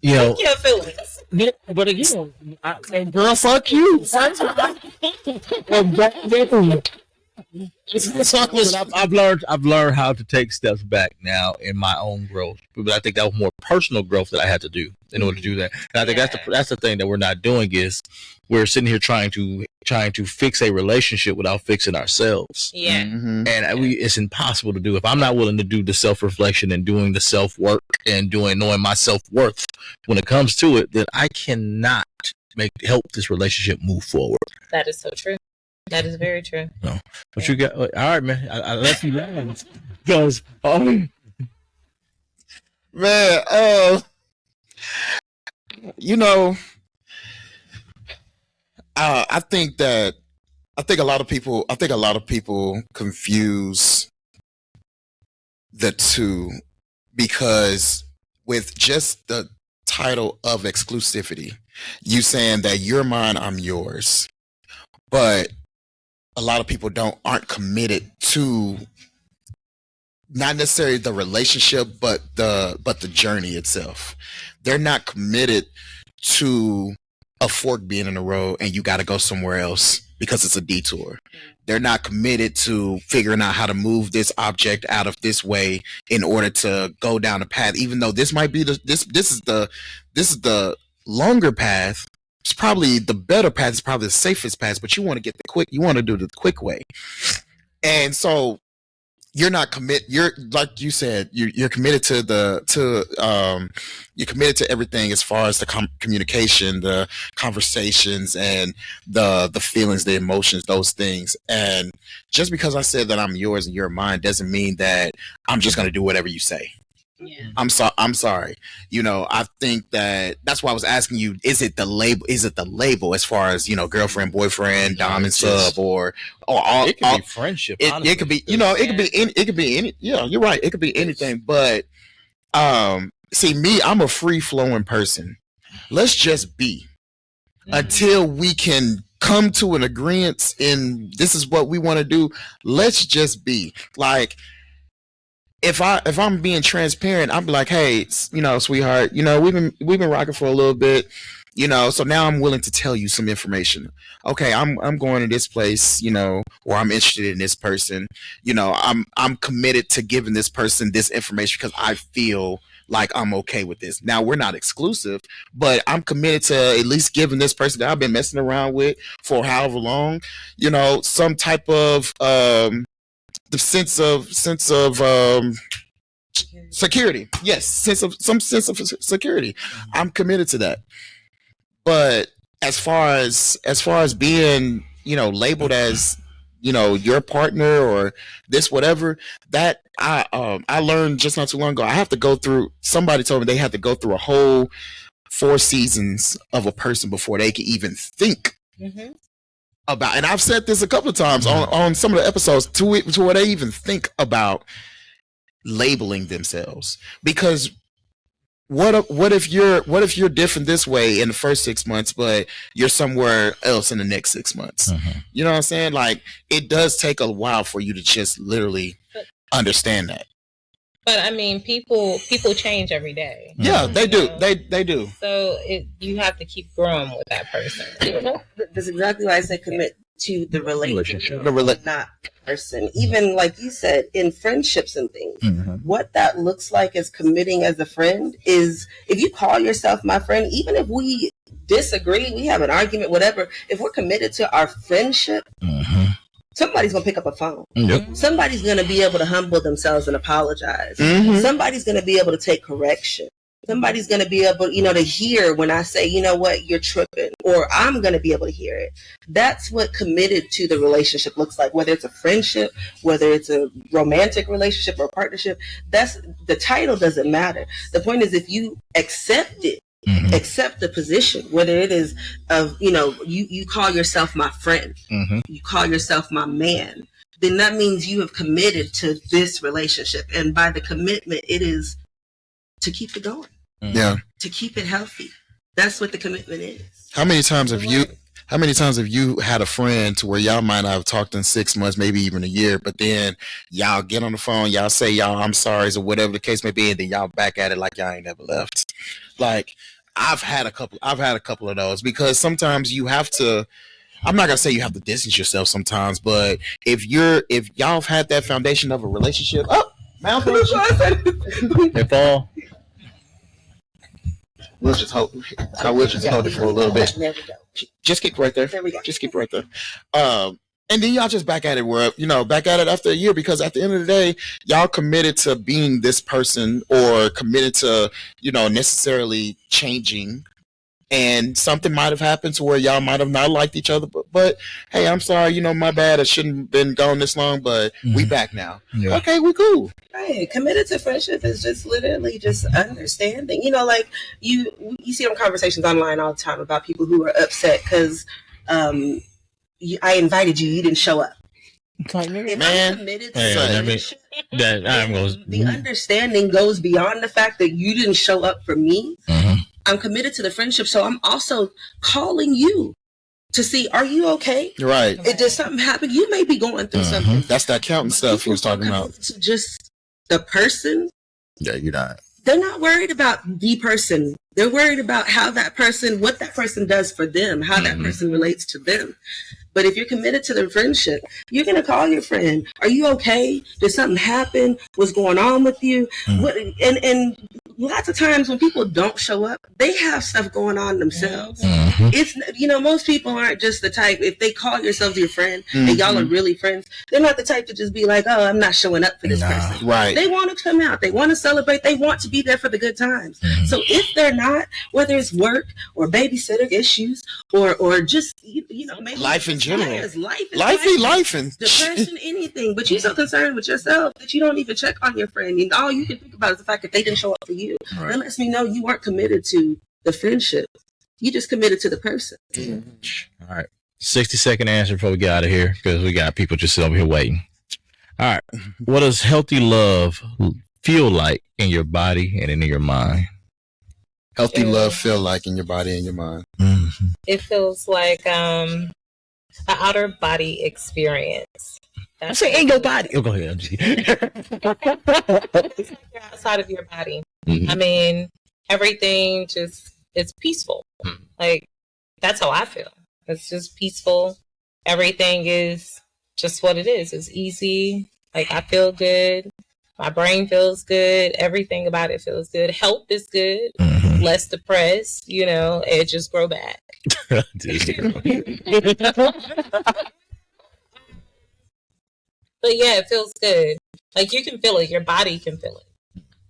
Speaker 1: You know,
Speaker 5: your feelings.
Speaker 1: Yeah, but again, girl, fuck you. I've learned how to take steps back now in my own growth, but I think that was more personal growth that I had to do in order to do that. And I think that's the thing that we're not doing, is we're sitting here trying to fix a relationship without fixing ourselves. And it's impossible to do if I'm not willing to do the self-reflection and doing the self-work and knowing my self-worth when it comes to it. Then I cannot help this relationship move forward.
Speaker 5: That is so true. That is very true.
Speaker 1: No, but you got all right, man. I left you down because
Speaker 2: man, you know, I think a lot of people confuse the two, because with just the title of exclusivity, you saying that you're mine, I'm yours, but a lot of people aren't committed to not necessarily the relationship, but the journey itself. They're not committed to a fork being in the road and you got to go somewhere else because it's a detour. They're not committed to figuring out how to move this object out of this way in order to go down a path, even though this might be this is the longer path. It's probably the better path. It's probably the safest path, but you want to do the quick way. And so
Speaker 4: you're not commit. You're like you said. You're committed you're committed to everything as far as the communication, the conversations, and the feelings, the emotions, those things. And just because I said that I'm yours and you're mine doesn't mean that I'm just going to do whatever you say.
Speaker 5: Yeah.
Speaker 4: I'm sorry. I think that's why I was asking you, is it the label as far as, girlfriend, boyfriend, dom and sub, or all,
Speaker 1: it could be friendship.
Speaker 4: It could be, it could be any, yeah, you're right. It could be anything. But see, me, I'm a free flowing person. Let's just be until we can come to an agreement in this is what we want to do. Let's just be like, if I'm being transparent, I'm like, hey, sweetheart, we've been rocking for a little bit, so now I'm willing to tell you some information. Okay, I'm going to this place, or I'm interested in this person. I'm committed to giving this person this information because I feel like I'm okay with this. Now, we're not exclusive, but I'm committed to at least giving this person that I've been messing around with for however long, some type of the sense of security. Yes, some sense of security. I'm committed to that. But as far as being, labeled as, your partner or this whatever, that I learned just not too long ago. I have to go through. Somebody told me they had to go through a whole 4 seasons of a person before they can even think. Mm-hmm. About, and I've said this a couple of times on some of the episodes to where they even think about labeling themselves. Because what if you're different this way in the first 6 months, but you're somewhere else in the next 6 months? Mm-hmm. You know what I'm saying? Like, it does take a while for you to just literally understand that.
Speaker 5: But I mean, people change every day.
Speaker 4: Yeah, they do. They do.
Speaker 5: So you have to keep growing with that person.
Speaker 3: That's exactly why I said commit to the relationship, not the person. Even like you said, in friendships and things, what that looks like as committing as a friend is, if you call yourself my friend, even if we disagree, we have an argument, whatever, if we're committed to our friendship, somebody's going to pick up a phone. Yep. Somebody's going to be able to humble themselves and apologize. Mm-hmm. Somebody's going to be able to take correction. Somebody's going to be able, to hear when I say, you know what, you're tripping, or I'm going to be able to hear it. That's what committed to the relationship looks like, whether it's a friendship, whether it's a romantic relationship or partnership. That's the title doesn't matter. The point is, if you accept it, accept the position, whether it is of, you call yourself my friend, you call yourself my man, then that means you have committed to this relationship. And by the commitment, it is to keep it going.
Speaker 4: Yeah.
Speaker 3: To keep it healthy. That's what the commitment is.
Speaker 4: How many times have you had a friend to where y'all might not have talked in 6 months, maybe even a year, but then y'all get on the phone, y'all say y'all I'm sorry, or whatever the case may be, and then y'all back at it like y'all ain't never left. Like, I've had a couple of those, because sometimes you have to, I'm not gonna say you have to distance yourself sometimes, but if y'all have had that foundation of a relationship, if all, we'll just hold it for a little bit.
Speaker 3: There we go.
Speaker 4: Just keep right there.
Speaker 3: There we go.
Speaker 4: Just keep right there. And then y'all just back at it back at it after a year, because at the end of the day, y'all committed to being this person, or committed to, necessarily changing. And something might have happened to where y'all might have not liked each other, but hey, I'm sorry, my bad. I shouldn't have been gone this long, but we back now. Yeah. Okay, we cool.
Speaker 3: Right. Committed to friendship is just literally just understanding. Like you see on conversations online all the time about people who are upset because I invited you, you didn't show up.
Speaker 4: Like,
Speaker 3: if
Speaker 4: man,
Speaker 3: I'm committed to friendship, the
Speaker 1: Mm-hmm.
Speaker 3: understanding goes beyond the fact that you didn't show up for me. Mm-hmm. I'm committed to the friendship, so I'm also calling you to see, are you okay?
Speaker 4: Right.
Speaker 3: Did something happen? You may be going through something.
Speaker 4: That's that counting stuff he was talking about.
Speaker 3: To just the person.
Speaker 4: Yeah, you're not.
Speaker 3: They're not worried about the person. They're worried about how that person, what that person does for them, how that person relates to them. But if you're committed to the friendship, you're going to call your friend. Are you okay? Did something happen? What's going on with you? And lots of times when people don't show up, they have stuff going on themselves. It's, most people aren't just the type, if they call yourselves your friend and y'all are really friends, they're not the type to just be like, oh, I'm not showing up for this person.
Speaker 4: Right.
Speaker 3: They want to come out. They want to celebrate. They want to be there for the good times. So if they're not, whether it's work or babysitter issues or just, maybe
Speaker 4: life in general.
Speaker 3: Life and depression, anything. But you're so concerned with yourself that you don't even check on your friend. And all you can think about is the fact that they didn't show up for you. Right. That lets me know you weren't committed to the friendship. You just committed to the person.
Speaker 1: All right. 60-second answer before we get out of here, because we got people just sitting over here waiting. All right. What does healthy love feel like in your body and in your mind?
Speaker 4: Healthy love feel like in your body and your mind?
Speaker 5: It feels like an outer body experience.
Speaker 1: I say in your body. Oh, go ahead.
Speaker 5: You're outside of your body. I mean, everything just, it's peaceful. Like, that's how I feel. It's just peaceful. Everything is just what it is. It's easy. Like, I feel good. My brain feels good. Everything about it feels good. Health is good. Less depressed. Edges grow back. But yeah, it feels good. Like, you can feel it. Your body can feel it.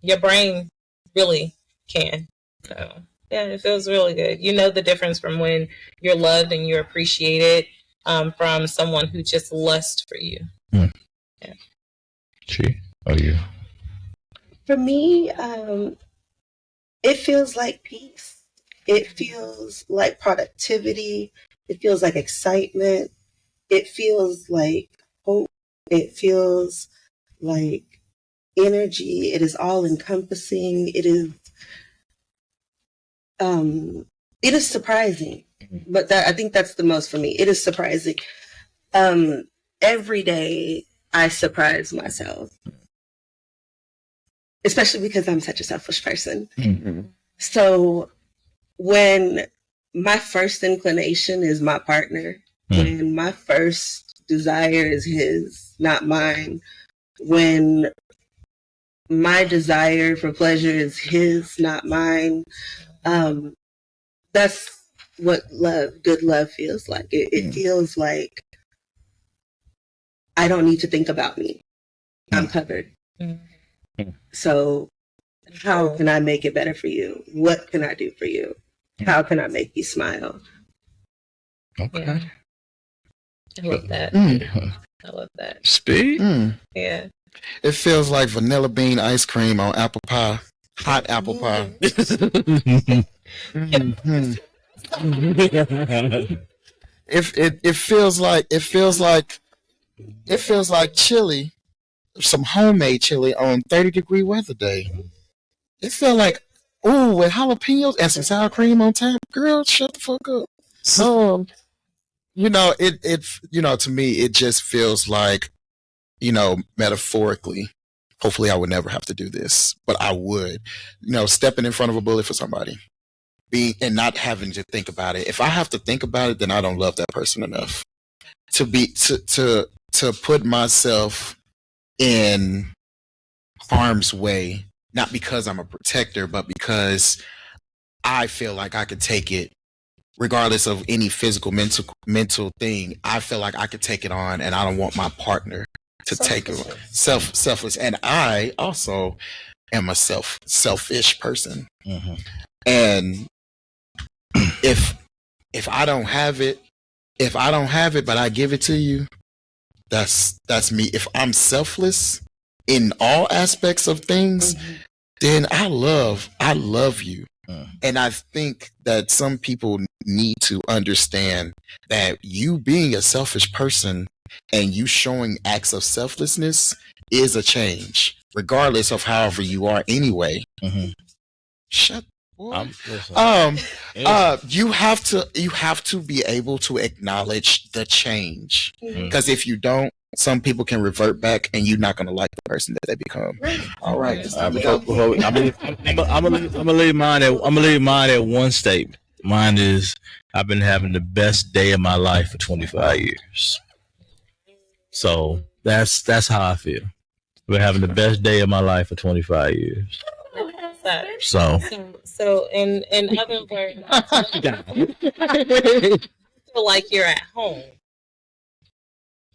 Speaker 5: Your brain really can. So, yeah, it feels really good. You know the difference from when you're loved and you're appreciated from someone who just lusts for you. Yeah.
Speaker 1: Gee, oh, you?
Speaker 3: For me, it feels like peace. It feels like productivity. It feels like excitement. It feels like hope. It feels like energy. It is all encompassing. It is surprising, but I think that's the most for me. It is surprising. Every day I surprise myself, especially because I'm such a selfish person. So when my first inclination is my partner, when my first desire is his, not mine, when my desire for pleasure is his, not mine, that's what good love feels like. It feels like I don't need to think about me. I'm covered. So how can I make it better for you? What can I do for you? How can I make you smile?
Speaker 1: Okay.
Speaker 5: I love that. I love that.
Speaker 1: Speed?
Speaker 5: Yeah.
Speaker 4: It feels like vanilla bean ice cream on apple pie. Hot apple pie. It feels like chili, some homemade chili on 30-degree weather day. It felt like, with jalapenos and some sour cream on top. Girl, shut the fuck up. To me, it just feels like, metaphorically, hopefully I would never have to do this, but I would, stepping in front of a bullet for somebody, and not having to think about it. If I have to think about it, then I don't love that person enough to put myself in harm's way, not because I'm a protector, but because I feel like I could take it regardless of any physical, mental thing. I feel like I could take it on, and I don't want my partner to take it on. Selfless. And I also am a selfish person. And if I don't have it, but I give it to you, that's me. If I'm selfless in all aspects of things, then I love you. And I think that some people need to understand that you being a selfish person and you showing acts of selflessness is a change, regardless of however you are anyway. Shut up. You have to be able to acknowledge the change, because if you don't, some people can revert back, and you're not going to like the person that they become. All right.
Speaker 1: I'm gonna leave mine at one statement. Mine is, I've been having the best day of my life for 25 years. So that's how I feel. We're having the best day of my life for 25 years. So
Speaker 5: in other words, feel like you're at home.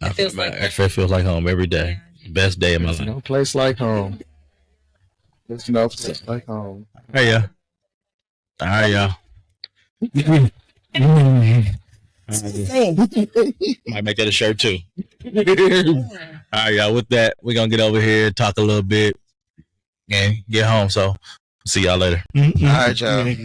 Speaker 5: It feels
Speaker 1: like home every day. Best day of my life.
Speaker 4: No place like home. There's no place like home.
Speaker 1: Hey, yeah. All right, y'all. Might make that a shirt too. All right, y'all. With that, we're gonna get over here, talk a little bit, and get home. So, see y'all later.
Speaker 4: All right, y'all.